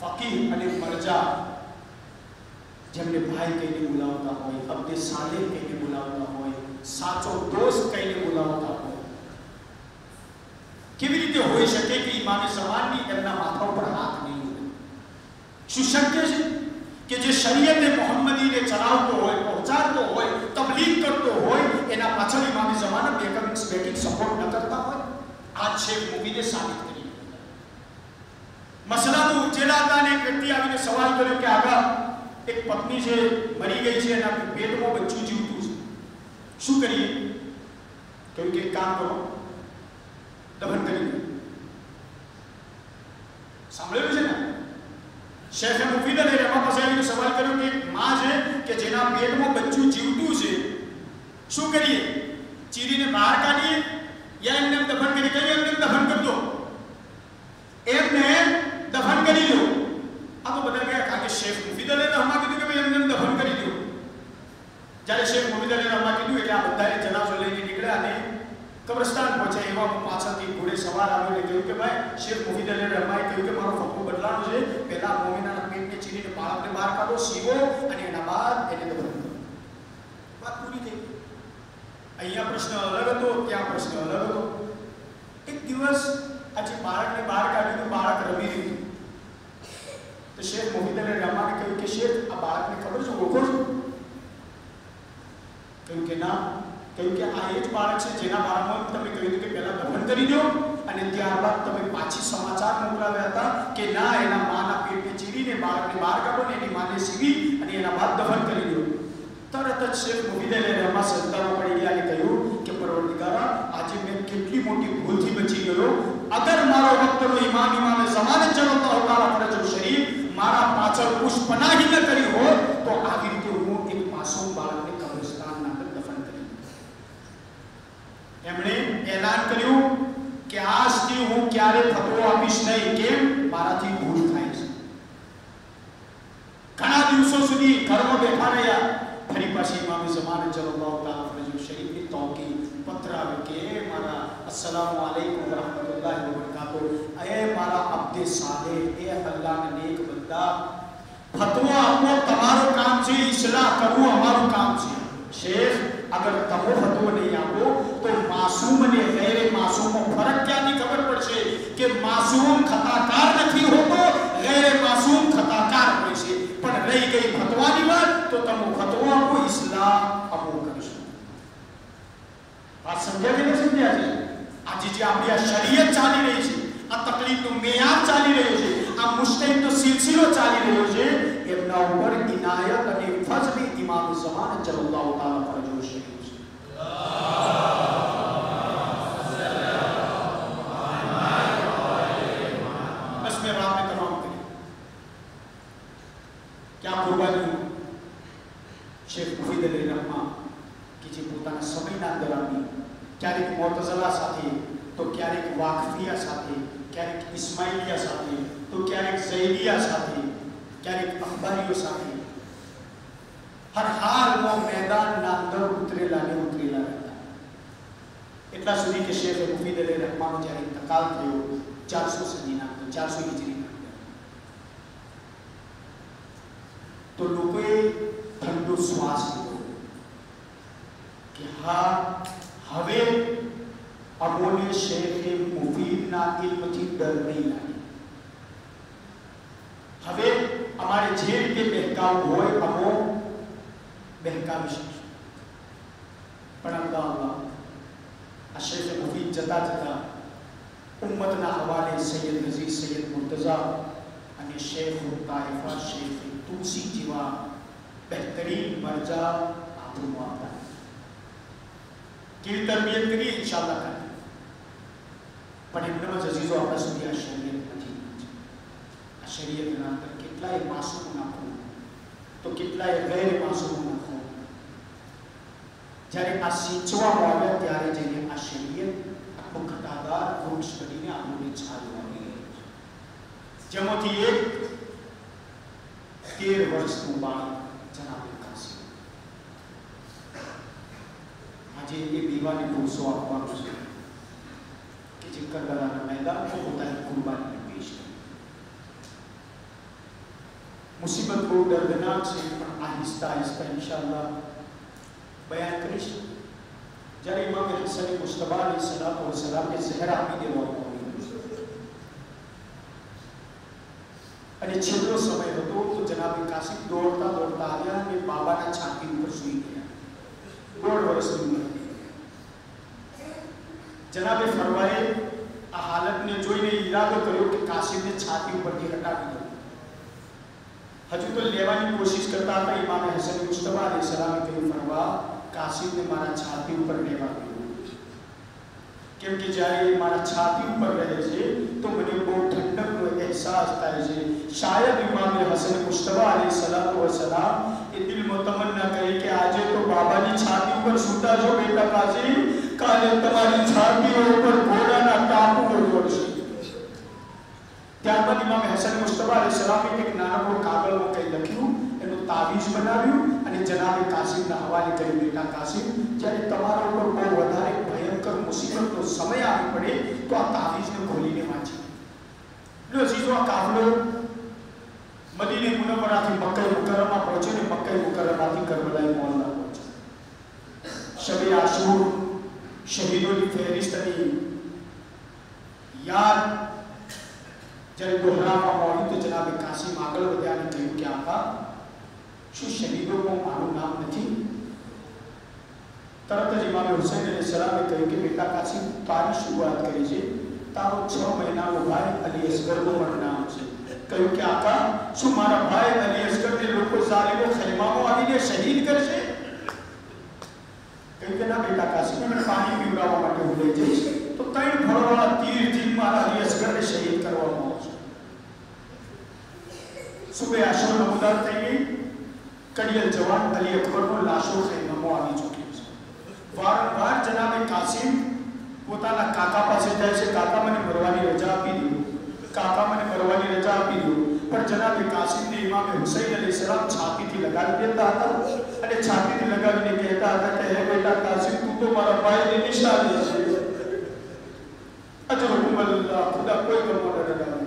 ફકીહ અને મરજા જેમને ભાઈ કહીને બોલાવતા હોય, અબ્દે સાલેહ કહીને બોલાવતા હોય, સાચો દોસ્ત કહીને બોલાવતા હોય, કેવી રીતે હોઈ શકે કે ઇમામે ઝમાનની એમના માથા ઉપર હાથ નહીં હોય? શું શક્ય છે કે જે શરીયતે મોહમ્મદીને ચલાવતો હોય, પહોંચાડતો હોય, તબલીગ કરતો હોય, એના પાછળ ઇમામે ઝમાના બેકિંગ સપોર્ટ ન કરતા હોય? आज शेख मुफीदे साबित करी. मसला तो उचेला था ने एक व्यक्ति आવીને સવાલ કર્યો કે આગા એક પત્ની છે મરી ગઈ છે, એના પેટમાં બચ્ચું જીવતું છે, શું કરીએ? કહ્યું કે એક કામ કરો, દફન કરી દો. સાંભળ્યું છે ને? શેખ મુફીદ અલી રહેમા પાસે આવીને સવાલ કર્યો કે એક માં છે કે જેના પેટમાં બચ્ચું જીવતું છે, શું કરીએ? ચીરીને બહાર કાઢીએ या एमने दफन करी? कहीं एमने दफन कर दो, एमने दफन करी दो. अब तो बदल गया, कहा कि शेख मुफीद अली रहमा कीधुं के भाई एमने दफन करी दो. જ્યારે શેખ મુફીદ અલી रहमा कीधुં એટલે આ બધાએ જનાઝો લઈને નીકળ્યા અને કબ્રસ્તાન પહોંચ્યા. એવા પાછળથી ઘોડે સવાર આવીને કહ્યું કે ભાઈ શેખ મુફીદ અલી रहમાએ કહ્યું કે મારો ફતવો બદલાનો છે, પહેલા મોમિનાના પેટને ચીરીને બાળકને બહાર કાઢો, સીવો અને એના બાદ એને દફન કરો. વાત પૂરી થઈ. અહીંયા પ્રશ્ન અલગ હતો, ત્યાં પ્રશ્ન અલગ હતો. એક દિવસ આજે બાળકને બહાર કાઢ્યું તો બાળક રમી રહ્યું. તો શેખ મુફીદ અલી રહેમાને કહ્યું કે શેખ આ બાળકને ખબર છે, ઓળખો છો? કહ્યું કે ના. કહ્યું કે આ એ જ બાળક છે જેના બાળકમાં તમે કહ્યું કે પહેલા દફન કરી દો અને ત્યારબાદ તમે પાછી સમાચાર મોકલાવ્યા હતા કે ના એના માના પેટને ચીરીને બાળકને બહાર કાઢો ને એની માને સીવી અને એના બાદ દફન કરી દો. તરત જ શેખ મુફીદ અલી રહેમા સજદામાં પડી ગયા અને કહ્યું કે પરવરદિગારા, આજે મેં કેટલી મોટી ભૂલથી બચી ગયો. અગર મારો વક્તનો ઇમામે ઝમાને સલ્લલ્લાહુ તઆલા ફરજો શરીફ મારા પાછળ કુછ પનાહી ન કરી હોય તો આવી રીતે હું એક માસૂમ બાળકને કબ્રસ્તાનના અંદર દફન કરી. એમણે એલાન કર્યું કે આજથી હું ક્યારે ફતવો આપીશ નહીં. કેમ? મારાથી ભૂલ થાય છે. ઘણા દિવસો સુધી ઘરમાં બેઠા રહ્યા. ફરી પાછી ઇમામે ઝમાને સલ્લલ્લાહુ તઆલા ફરજો શરીફની તૌકીદ પત્ર આવ્યો કે મારા અસ્સલામુ અલૈકુમ વ રહમતુલ્લાહિ વ બરકાતુહુ, એ મારા અબ્દે સાલેહ, એ અલ્લાહના નેક બંદા, ફતવો આપવો તમારું કામ છે, ઇસ્લાહ કરવું અમારું કામ છે. શેખ અગર તમે ફતવો નહીં આપો તો માસૂમ અને ગેર માસૂમમાં ફરક ક્યાંથી ખબર પડશે કે માસૂમ ખતાકાર નથી હોતો, ગેર માસૂમ ખતાકાર હોય છે. પણ રહી ગઈ ફતવાની વાત તો તમે ફતવો આપો, ઇસ્લાહ અમો કરશો. વાત સમજ્યા કે નહીં સમજ્યા છે? આજે જે આપણી આ શરીયત ચાલી રહી છે, આ તકલીફનો મેયાર ચાલી રહ્યો છે, આ મુજતહિદનો સિલસિલો ચાલી રહ્યો છે, એમના ઉપર ઇનાયત અને ફઝલ ઇમામ ઝમાન સલ્લલ્લાહુ તઆલા ફરજો શરીફ છે. બસ મેં વાતને તમામ કરી. ક્યાં કુરબાની શેખ મુફીદ અલી રહેમા કે જે પોતાના સમયના દરમિયાન ક્યારેક મુઅતઝિલા સાથે, તો ક્યારેક વાકફિયા સાથે, ક્યારેક ઇસ્માઇલિયા સાથે, તો ક્યારેક ઝૈદિયા સાથે, ક્યારેક અંબારીઓ સાથે, હર હાલમાં મેદાનના અંદર ઉતરેલા રહેતા. એટલા સુધી કે શેખ મુફીદ અલી રહેમાનો જ્યારે ઇંતકાલ થયો 400 સદીના 400 હિજરીના, તો લોકોએ ઠંડો શ્વાસ લીધો કે હા, હવે અમોને શેખ મુફીદના ઇલ્મથી ડર નહીં લાગે. હવે અમારે જે રીતે બહેકાવું હોય અમો બહેકાવી શકશું. પણ અલ્લાહ આ શેખ મુફીદ જતા જતા ઉમ્મતના હવાલે સૈયદ નઝીર સૈયદ મુર્તઝા અને શેખ તાઇફા શેખ તુલસી જેવા બહેતરીન મરજા આપણું આપતા કેવી તરબિયત કરી ઇન્શાઅલ્લાહ કરે પણ એમનામાં અઝીઝો આપણા સુધી આ શરીયત નથી આ શરીયતના અંદર કેટલાય માસૂમ નાખો તો કેટલાય ગેર માસૂમ નાખો જ્યારે આ સિંચવામાં આવ્યા ત્યારે જઈને આ શરીયત આખો ઘટાદાર વૃક્ષ બનીને આપણને છાલવા લાગી જેમાંથી એક 13 વર્ષનું બાળક જનાબે કાસિમ આજે એ દીવાને પુરુષો આપવાનું છે કે જે કરબલાના મેદાનમાં પોતાની કુરબાની પેશ કરી મુસીબત બહુ દર્દનાક છે પણ આહિસ્તા આહિસ્તા ઇન્શાઅલ્લાહ બયાન કરીશ જ્યારે ઇમામ હસન મુસ્તફા અલૈહિસ્સલાતુ વસ્સલામને ઝહેર આપી દેવામાં અને છેલ્લો સમય હતો તો જનાબે કાસિમ દોડતા દોડતા આવ્યા અને બાબાના છાતી ઉપર સૂઈ ગયા 1.5 વર્ષની ઉંમર જનાબે ફરવાએ આ હાલતને જોઈને ઈરાદો કર્યો કે કાસિમને છાતી ઉપરથી હટાવી દો હજુ તો લેવાની કોશિશ કરતા હતા ઇમામ હસન મુસ્તફા અલૈહિસ્સલામે કહ્યું ફરવા કાસિમને મારા છાતી ઉપર લેવા દો કેમ કે જ્યારે મારા છાતી ઉપર રહે છે તો મને બહુ ઠંડકનો અહેસાસ થાય છે શાયદ ઇમામ હસન મુસ્તફા અલૈહિસ્સલાતુ વસ્સલામ એ દિલમાં તમન્ના કરી કે આજે તો બાબાની છાતી ઉપર સૂતા છો બેટા કાસિમ કાલે તમારી છાતી ઉપર ઘોડાના ટાપુઓ જોડશે ત્યારબાદ ઇમામ હસન મુસ્તફા અલૈહિસ્સલામે એક નાનકડો કાગળમાં કંઈ લખ્યું એનું તાવીઝ બનાવ્યું અને જનાબે કાસિમના હવાલે કર્યું બેટા કાસિમ જ્યારે તમારા ઉપર બહુ વધારે ભયંકર મુસીબતનો સમય આવી પડે તો આ તાવીઝને ખોલીને વાંચી લો અઝીઝો આ કાફલો મદીને મુનવ્વરાથી મક્કા મુકર્રમા પહોંચે ને મક્કા મુકર્રમાથી કરબલાએ મોહલ્લા પહોંચે શબે આશુર શહીદોની ફહેરિસ્તની યાદ જ્યારે દોહરાવવામાં આવી તો જનાબે કાસિમ આગળ વધ્યા અને કહ્યું કે આકા શું શહીદોમાં મારું નામ નથી તરત જ ઇમામ હુસૈન અલૈહિસ્સલામે કહ્યું કે બેટા કાસિમ તારી શું વાત કરી છે તારો 6 મહિનાનો ભાઈ અલી અસગરનું પણ નામ છે કહ્યું કે આકા શું મારા ભાઈ અલી અસગરને લોકો ઝાલિમો ખૈમામાં આવીને શહીદ કરશે કહ્યું કે ના બેટા કાસિમ મને પાણી પીવડાવવા માટે હું લઈ જઈશ તો 3 ફળવાળા તીરથી મારા અલી અસગરને શહીદ કરવામાં આવશે સુબહ આશર નમૂદાર થઈ ગઈ કડિયલ જવાન અલી અકબરનો લાશો ખૈમામાં આવી ચૂક્યો છે વારંવાર જનાબે કાસિમ પોતાના કાકા પાસે જાય છે કાકા મને મરવાની રજા આપી દો કાકા મને મરવાની રજા આપી દો પણ જનાબે કાસિમને ઇમામ હુસૈન અલૈહિસ્સલામ છાતીથી લગાવી દેતા હતા અને છાતીથી લગાવીને કહેતા હતા કે હે બેટા કાસિમ તું તો મારા ભાઈની નિશાની છે અજરકુમ અલ્લાહ ખુદા કોઈ કરવો ન લગાવે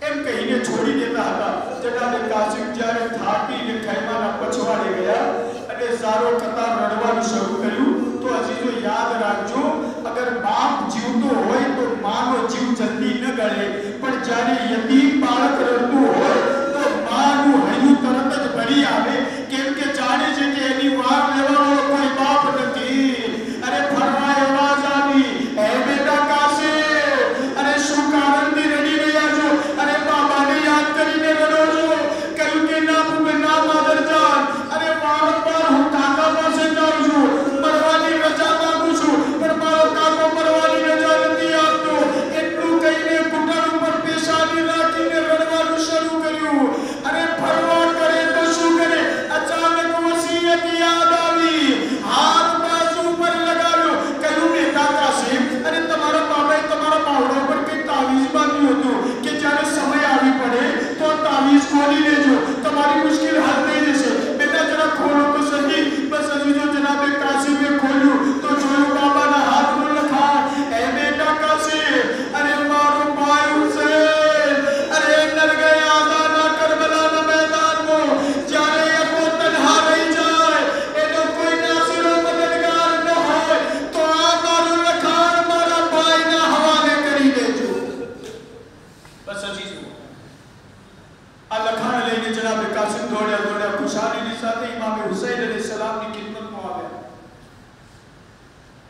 એમ કહીને છોડી દેતા હતા જનાબે કાસિમ જ્યારે થાકીને ખૈમાના પછવાડે ગયા અને સારો કતાર રડવાનું શરૂ કર્યું તો અઝીઝો યાદ રાખજો અગર બાપ જીવતો હોય તો માનો જીવ જલ્દી ન ગળે પણ જ્યારે યતીમ બાળક રડતું હોય તો માનું હૈયું તરત જ ભરી આવે કેમ કે જાણે છે કે એની વાર લેવાનો કોઈ બાપ નથી અરે ફરવાય અવાજ આવી હે બેટા કાસિમ અરે શું કારણથી રડી રહ્યા છો અરે બાબાને યાદ કરીને રડો છો કહ્યું કે ના માદરજાન અરે વારંવાર હું કાકા પાસે જાઉં છું મરવાની રજા માંગુ છું પણ મારો કાકો મરવાની રજા નથી આપતો એટલું કહીને ઘૂંટણ ઉપર પેશાબી રાખીને રડવાનું શરૂ કર્યું અરે ફરવા કરે તો શું કરે અચાનક વસીયત યાદ આવી હાથ બાજુ પર લગાવ્યો કહ્યું બેટા કાસિમ અરે તમારા બાબાએ તમારા બાવડા પર કંઈક તાવીઝ બાંધ્યું હતું કે જ્યારે સમય આવી પડે તો તાવીઝ ખોલી લેજો તમારી મુશ્કેલ હલ થઈ જશે બેટા જરા ખોલો તો સહી બસ અઝીઝો જનાબે કાસિમે ખોલ્યું તો જોયું બાબાના હાથમાં લખાણ હે બેટા કાસિમ અરે મારો ભાઈ હુસૈન અરે નર ગયા આઝાદા કરબલાના મેદાનમાં જ્યારે એ તન્હા રહી જાય એનો કોઈ નાસિરો મદદગાર ન હોય તો આ મારું લખાણ મારા ભાઈના હવાલે કરી દેજો બસ અઝીઝો આ લખાણ લઈને જનાબે કાસિમ દોડ્યા ખુશાલીની સાથે ઇમામ હુસૈન અલૈહિસ્સલામની ખિદમતમાં આવ્યા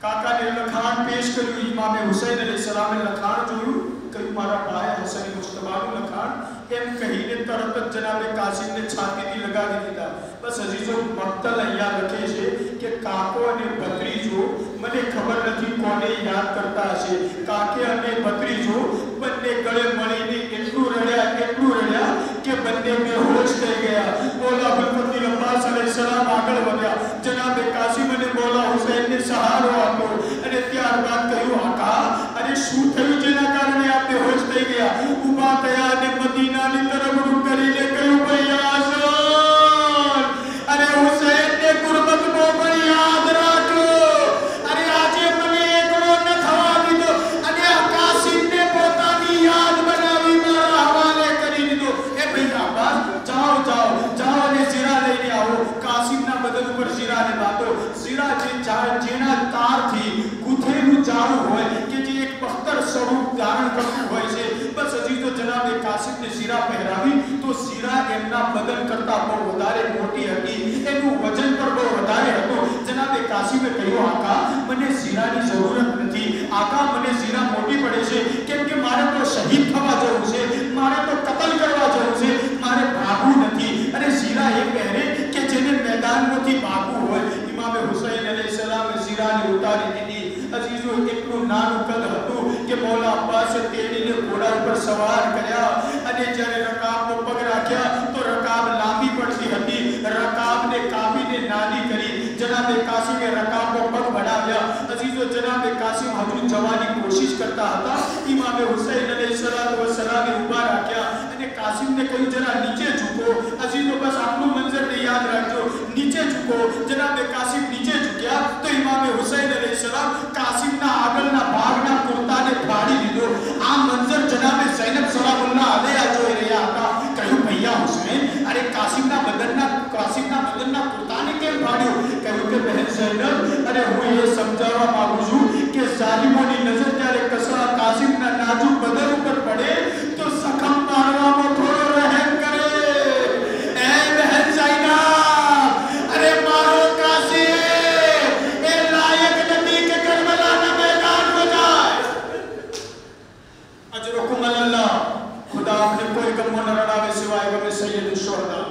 કાકાને ने लखाण पेश કર્યું ઇમામ હુસૈન અલૈહિસ્સલામે લખાણ જોયું કહ્યું મારા ભાઈ હસન મુસ્તફાનું લખાણ એમ કહીને તરત જ જનાબે કાસિમને છાતીથી લગાવી દીધા બસ અજીજો મક્તલ અહીંયા લખે છે કે કાકો અને ભત્રીજો મને ખબર નથી કોને યાદ કરતા હશે કાકે અને ભત્રીજો બંને ગળે મળીને એટલું રડ્યા કે બંને બેહોશ થઈ ગયા મૌલા અબુલ ફઝલ અબ્બાસ અલૈહિસ્સલામ આગળ વધ્યા જનાબે કાસિમ અને મૌલા હુસૈનને સહારો આપ્યો અને ત્યારબાદ કહ્યું આકા અરે શું થયું જેના કારણે આપ બેહોશ થઈ ગયા ઊભા થયા અને મદીનાની તરફ રૂખ કરીને કહ્યું ભૈયા હસન અરે હુસૈનને ગુરબતનો પણ યાદ રાખો અરે આજે મને એકલો ન થવા દીધો અને આ કાસિમને પોતાની યાદ બનાવી મારા હવાલે કરી દીધો એ ભૈયા અબ્બાસ જાઓ અને ઝીરા લઈને આવો કાસિમના બદન ઉપર ઝીરાને બાંધો ઝીરા જેના તારથી ગુથેલું જાળું હોય કે જે એક પથ્થર સ્વરૂપ ધારણ કરતું હોય છે બસ હજી તો જનાબે કાસિમને ઝીરા પહેરાવી તો ઝીરા એમના બદન કરતા બહુ વધારે મોટી હતી એનું વજન પણ બહુ વધારે હતું જનાબે કાસિમે કહ્યું આકા મને ઝીરાની જરૂરત નથી આકા મને ઝીરા મોટી પડે છે કેમ કે મારે તો શહીદ થવા જવું છે મારે તો કતલ કરવા જવું છે મારે ભાગવું નથી અને ઝીરા એ પહેરે કે જેને મેદાનમાંથી ભાગવું હોય ઇમામ હુસૈન અલૈહિસ્સલામે ઝીરાને ઉતારી દીધી અજીજો એટલું નાનું કદ હતું કે મૌલા અબ્બાસે તેડીને ઘોડા ઉપર સવાર કર્યા અને જ્યારે રકાબનો પગ રાખ્યા તો રકાબ લાંબી પડતી હતી રકાબને કાપીને નાની કરી જનાબે કાસિમે રકાબનો પગ बढ़ाવ્યા અજીજો જનાબે કાસિમ હજુ જવાની કોશિશ કરતા હતા ઇમામે હુસૈન અલૈહિસ્સલામે ઊભા રાખ્યા અને કાસિમને કહ્યું જરા નીચે ઝૂકો અજીજો બસ આટલું મંજરને યાદ રાખજો નીચે ઝૂકો જનાબે કાસિમ નીચે ઝૂક્યા તો ઇમામે હુસૈન અલૈહિસ્સલામ કાસિમના આગળના ભાગના કુર્તાને ફાડી દીધો આ મંજર જનાબે ઝૈનબ સલામુલ્લાહ અલૈહા જોઈ રહ્યા હતા કહ્યું ભૈયા હુસૈન અરે કાસિમના બદનના કુર્તાને કેમ ફાડ્યો કહ્યું કે બહેન ઝૈનબ અરે હું એ સમજાવવા માંગુ છું કે ઝાલિમોની નજર જ્યારે કસરા કાસિમના નાજુક બદન ઉપર પડે તો સખમ મારવામાં થોડો રહેમ કરે એ બહેન ઝૈનબ અરે મારો કાસિમ એ લાયક નથી કે કરબલાના मैदान में जाए अजरुकुम अल्लाह खुदा अपने कोई गम न रड़ावे सिवाय गम सैयद शुहदा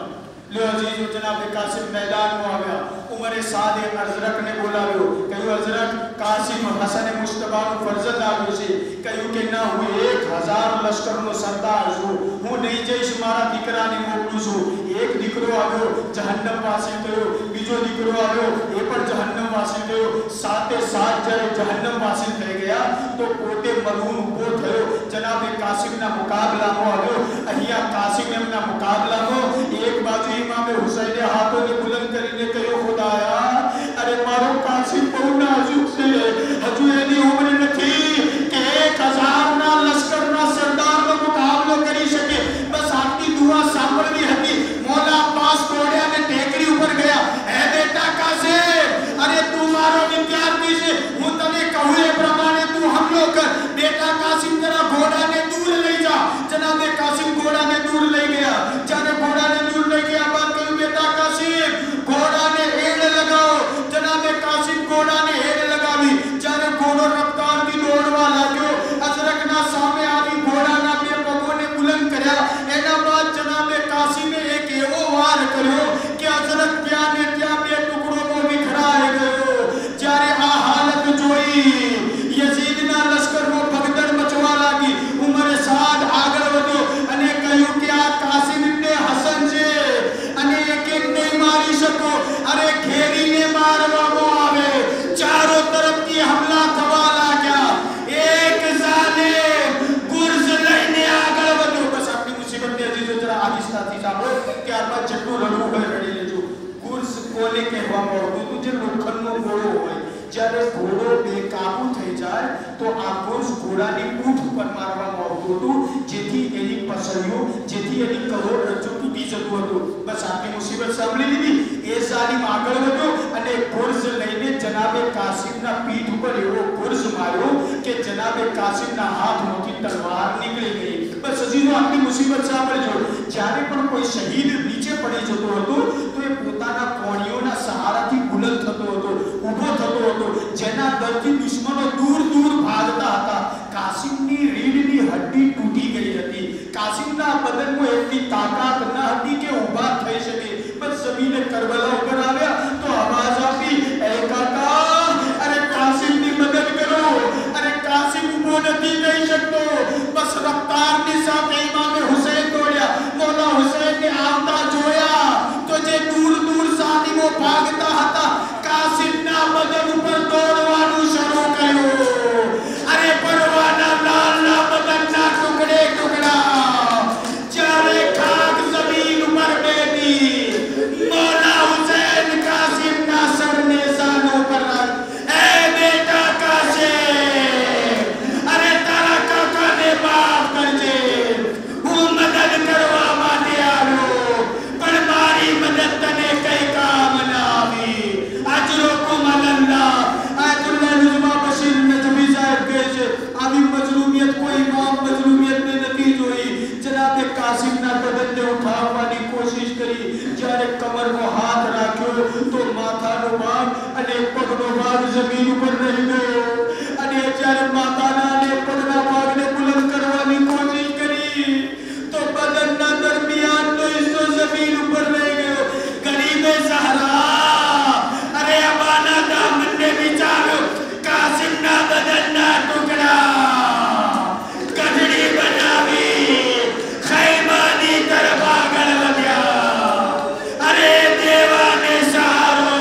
लो अजीज जनाब कासिम मैदान में आ गया उमर सादे अजरक ने बोलाव्यो कहयो अजरक कासिम हसन मुस्तफा નો ફરજંદ આવ્યો છે કહ્યું કે ના હું 1000 લશ્કરનો સરદાર છું હું નહીં જઈશ મારા દીકરાને મોકલું છું એક દીકરો આવ્યો જહન્નમવાસી થયો બીજો દીકરો આવ્યો એ પણ જહન્નમવાસી થયો સાતે સાત જ્યારે જહન્નમવાસી થઈ ગયા તો પોતે મલૂન ઊભો થયો જનાબે કાસિમના મુકાબલામાં આવ્યો અહીંયા કાસિમ એમના મુકાબલામાં એક બાજુ ઇમામે હુસૈને હાથોને બુલંદ કરીને કહ્યો ખુદાયા અરે મારો કાસિમ બહુ નાજુક છે હજુ એની ઉંમર નથી કે 1000 ના લશ્કરના સરદારનો મુકાબલો કરી શકે બસ આટલી દુઆ સાંભળવી હતી મૌલા અબ્બાસ ઘોડિયાને ટેકરી ઉપર ગયા હે બેટા કાસિમ અરે તું મારો વિદ્યાર્થી છે હું તને કહું એ પ્રમાણે તું હમલો કર બેટા કાસિમ જરા ઘોડાને દૂર લઈ જા જનાબે કાસિમ ઘોડાને દૂર લઈ ગયા જ્યારે ઘોડાને દૂર લઈ ગયા બાદ કહ્યું બેટા કાસિમ ઘોડાને એડ લગાવો જનાબે કાસિમ ઘોડાને એડ લગાવી જ્યારે ઘોડો રફતારથી દોડવા લાગ્યો અજરકના સામે આવી ઘોડાના બે પગોને બુલંદ કર્યા એના બાદ જનાબે કાસિમે એક એવો વાર કર્યો કે અજરક ત્યાં ને ત્યાં બે ટુકડોમાં વિખરાઈ ગયો જ્યારે આ હાલત જોઈ યઝીદના લશ્કરનો ભગદડ મચવા લાગી ઉમર સાદ આગળ વધ્યો અને કહ્યું કે આ કાસિમ ઇબ્ને હસન છે અને એક નહીં મારી શકો અરે ઘેરીને મારવામાં આવે ચારો તરફથી હમલા થવા લાગ્યા એક ઝાલિમ ગુર્ઝ લઈને આગળ વધ્યો બસ આપની મુસીબતને અજીજો જરા આહિસ્તાથી સાંભળો ત્યારબાદ જેટલું રડવું હોય રડી લેજો ગુર્ઝ કોને કહેવામાં આવતું હતું જે લોખંડનો ઘોડો હોય જ્યારે ઘોડો બેકાબુ થઈ જાય તો આ ગુર્ઝ ઘોડાની પીઠ ઉપર મારવામાં આવતું હતું જેથી એની પસળીઓ જેથી એની કરોડરજ્જુ તૂટી જતું હતું બસ આપની મુસીબત સાંભળી લીધી એ ઝાલિમ આગળ વધ્યો અને ગુર્ઝ લઈને જનાબે કાસિમના પીઠ ઉપર એવો ગુર્ઝ માર્યો કે જનાબે કાસિમના હાથમાંથી તલવાર નીકળી ગઈ બસ હજીનો આપની મુસીબત સાંભળજો જ્યારે પણ કોઈ શહીદ નીચે પડી જતો હતો તો એ પોતાના કોણીઓના સહારાથી બુલંદ થતો હતો ઊભો થતો હતો જેના દરથી દુશ્મન કાસિમના બદનમાં એટલી તાકાત ન હતી કે ઊભા થઈ શકે, બસ જમીને કરબલા ઉપર આવ્યા તો આવાજ આપી, એ કાકા, અરે કાસિમની મદદ કરો. અરે કાસિમ ઊભો નથી થઈ શકતો. બસ રફતારની સાથે ઇમામે હુસૈન દોડ્યા. મૌલા હુસૈનને આવતા જોયા તો જે દૂર દૂર સાદીઓ ભાગતા હતા, કાસિમના બદન ઉપર દોડવાનું શરૂ કર્યું. અરે પરવાના લાલના બદનના ટુકડે ટુકડા જ્યારે ખાક જમીન ઉપર બેઠી, મૌલા હુસૈન કાસિમના સરને સાનો પર એ બેટા કાસિમ, અરે તારા કાકાને માફ કરજે, હું મદદ કરવા માટે આવ્યો પણ મારી મદદ તને કઈ કામ ના આવી. અજરુકુમ અલ્લાહ. આયતુલ્લાહ નુઝમા બશીર નજમી સાહેબ કહે છે, આવી મજલૂમિયત કોઈ ઇમામ મજલૂમિયતને નથી જોઈ. જનાબે કાસિમના બદનને ઉઠાવવાની કોશિશ કરી. જ્યારે કમરનો હાથ રાખ્યો તો માથાનો ભાગ અને પગનો ભાગ જમીન ઉપર રહી ગયો. અને જ્યારે માથાના અને પગના ભાગને બુલંદ કરવાની કોશિશ કરી તો બદનના દરમિયાનનો હિસ્સો જમીન ઉપર રહી ગયો. ગરીબે ઝહરા, અરે અબાના દામનને બિચાર્યો. કાસિમના બદનના ટુકડા ગઢડી બનાવી ખૈમાની તરફ આગળ વધ્યા. અરે દેવાને સહારો,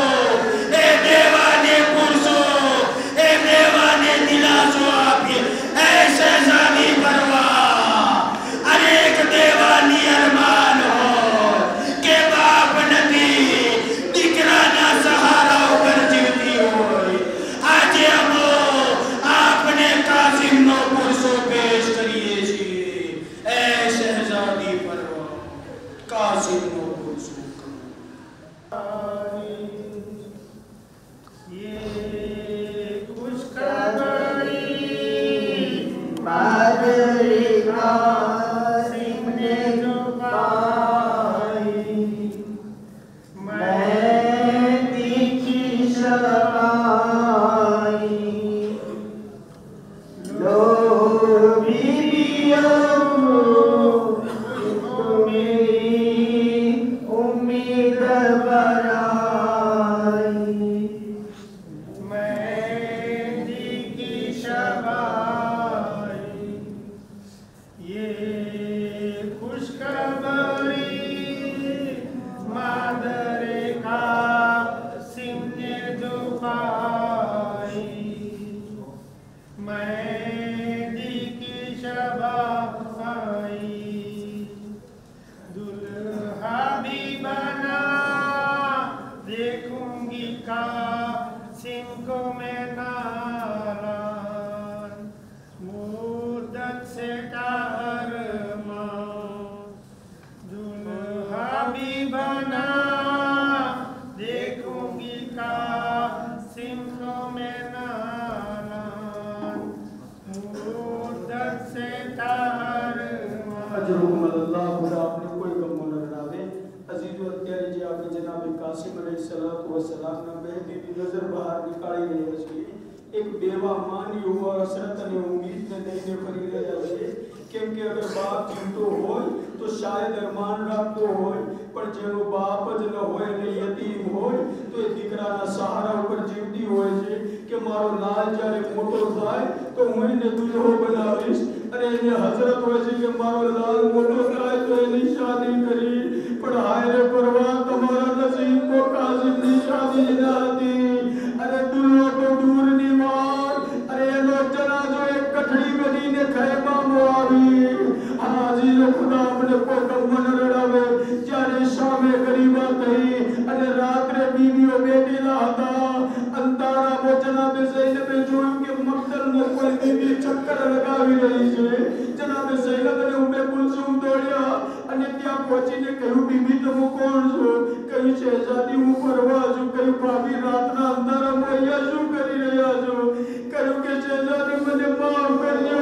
એ દેવાને પુરસો, એ દેવાને દિલાસો આપીએ. એ શહેજાદી પરવા, અરે એક દેવાની અરમાન હો કે બાપ નથી, દીકરાના સહારા ઉપર જીવતી હોય. આજે અમે આપને કાસિમનો પુરસો પેશ કરીએ છીએ. એ શહેજાદી પરવા, કાસિમનો પુરસો. ये खुशखबरी बादरी कासिम ने जो पाई, मैं दिखी शबाई, लो बीबियों मेरी उम्मीद बराई, मेहंदी की शबाई, ये खुशखबरी मादरे कासिम ने जो पाई, मेहंदी की शबाई, दुल्हा भी बना देखूंगी कासिम को मैं नाराज, मुद्दत से दुल्हा भी बना देखूंगी कासिम को मैं नाराज, मुद्दत से અજરુકુમ અલ્લાહ. ખુદા આપને કોઈ ગમો ન રડાવે. અઝીઝો, અત્યારે જે આપણે જનાબે કાસિમ અલૈહિસ્સલાતુ વસ્સલામના મહેંદીની નજર બહાર નીકાળી રહ્યા છીએ, એક બેવા માની હસરત અને ઉમ્મીદને લઈને ફરી રહ્યા છે. કેમ કે અગર બાપ જીવતો હોય તો શાયદ અરમાન રાખતો હોય, પણ જેનો બાપ જ ન હોય અને યતીમ હોય તો એ દીકરાના સહારા ઉપર જીવતી હોય છે કે મારો લાલ જ્યારે મોટો થાય તો હું એને દુલ્હો બનાવીશ. અને એને હસરત હોય છે કે મારો લાલ મોટો થાય તો એની શાદી કરી. પણ હાય રે પરવા, તમારા નસીબમાં કાસિમની શાદી ન હતી. અને દુલ્હો તો દૂરની વાત, અરે એનો જનાઝો એક કઠડી બનીને ખૈમામાં આવી. હાજી ખુદા અમને કોઈ ગમ ન રડાવે. જ્યારે શામે ગરીબા થઈ અને રાત્રે બીવીઓ બેઠેલા હતા, અંધારામાં જનાબે ઝૈનબે જોયું કે મક્તલમાં કોઈ બીવી ચક્કર લગાવી રહી છે. જનાબે ઝૈનબ અને ઉમ્મે કુલસુમ દોડ્યા અને ત્યાં પહોંચીને કહ્યું, બીબી તમે કોણ છો? કહ્યું, શહેજાદી હું પરવા છું. કહ્યું, ભાભી રાતના અંધારામાં અહીંયા શું કરી રહ્યા છો? કહ્યું કે શહેજાદી મને માફ કરજો.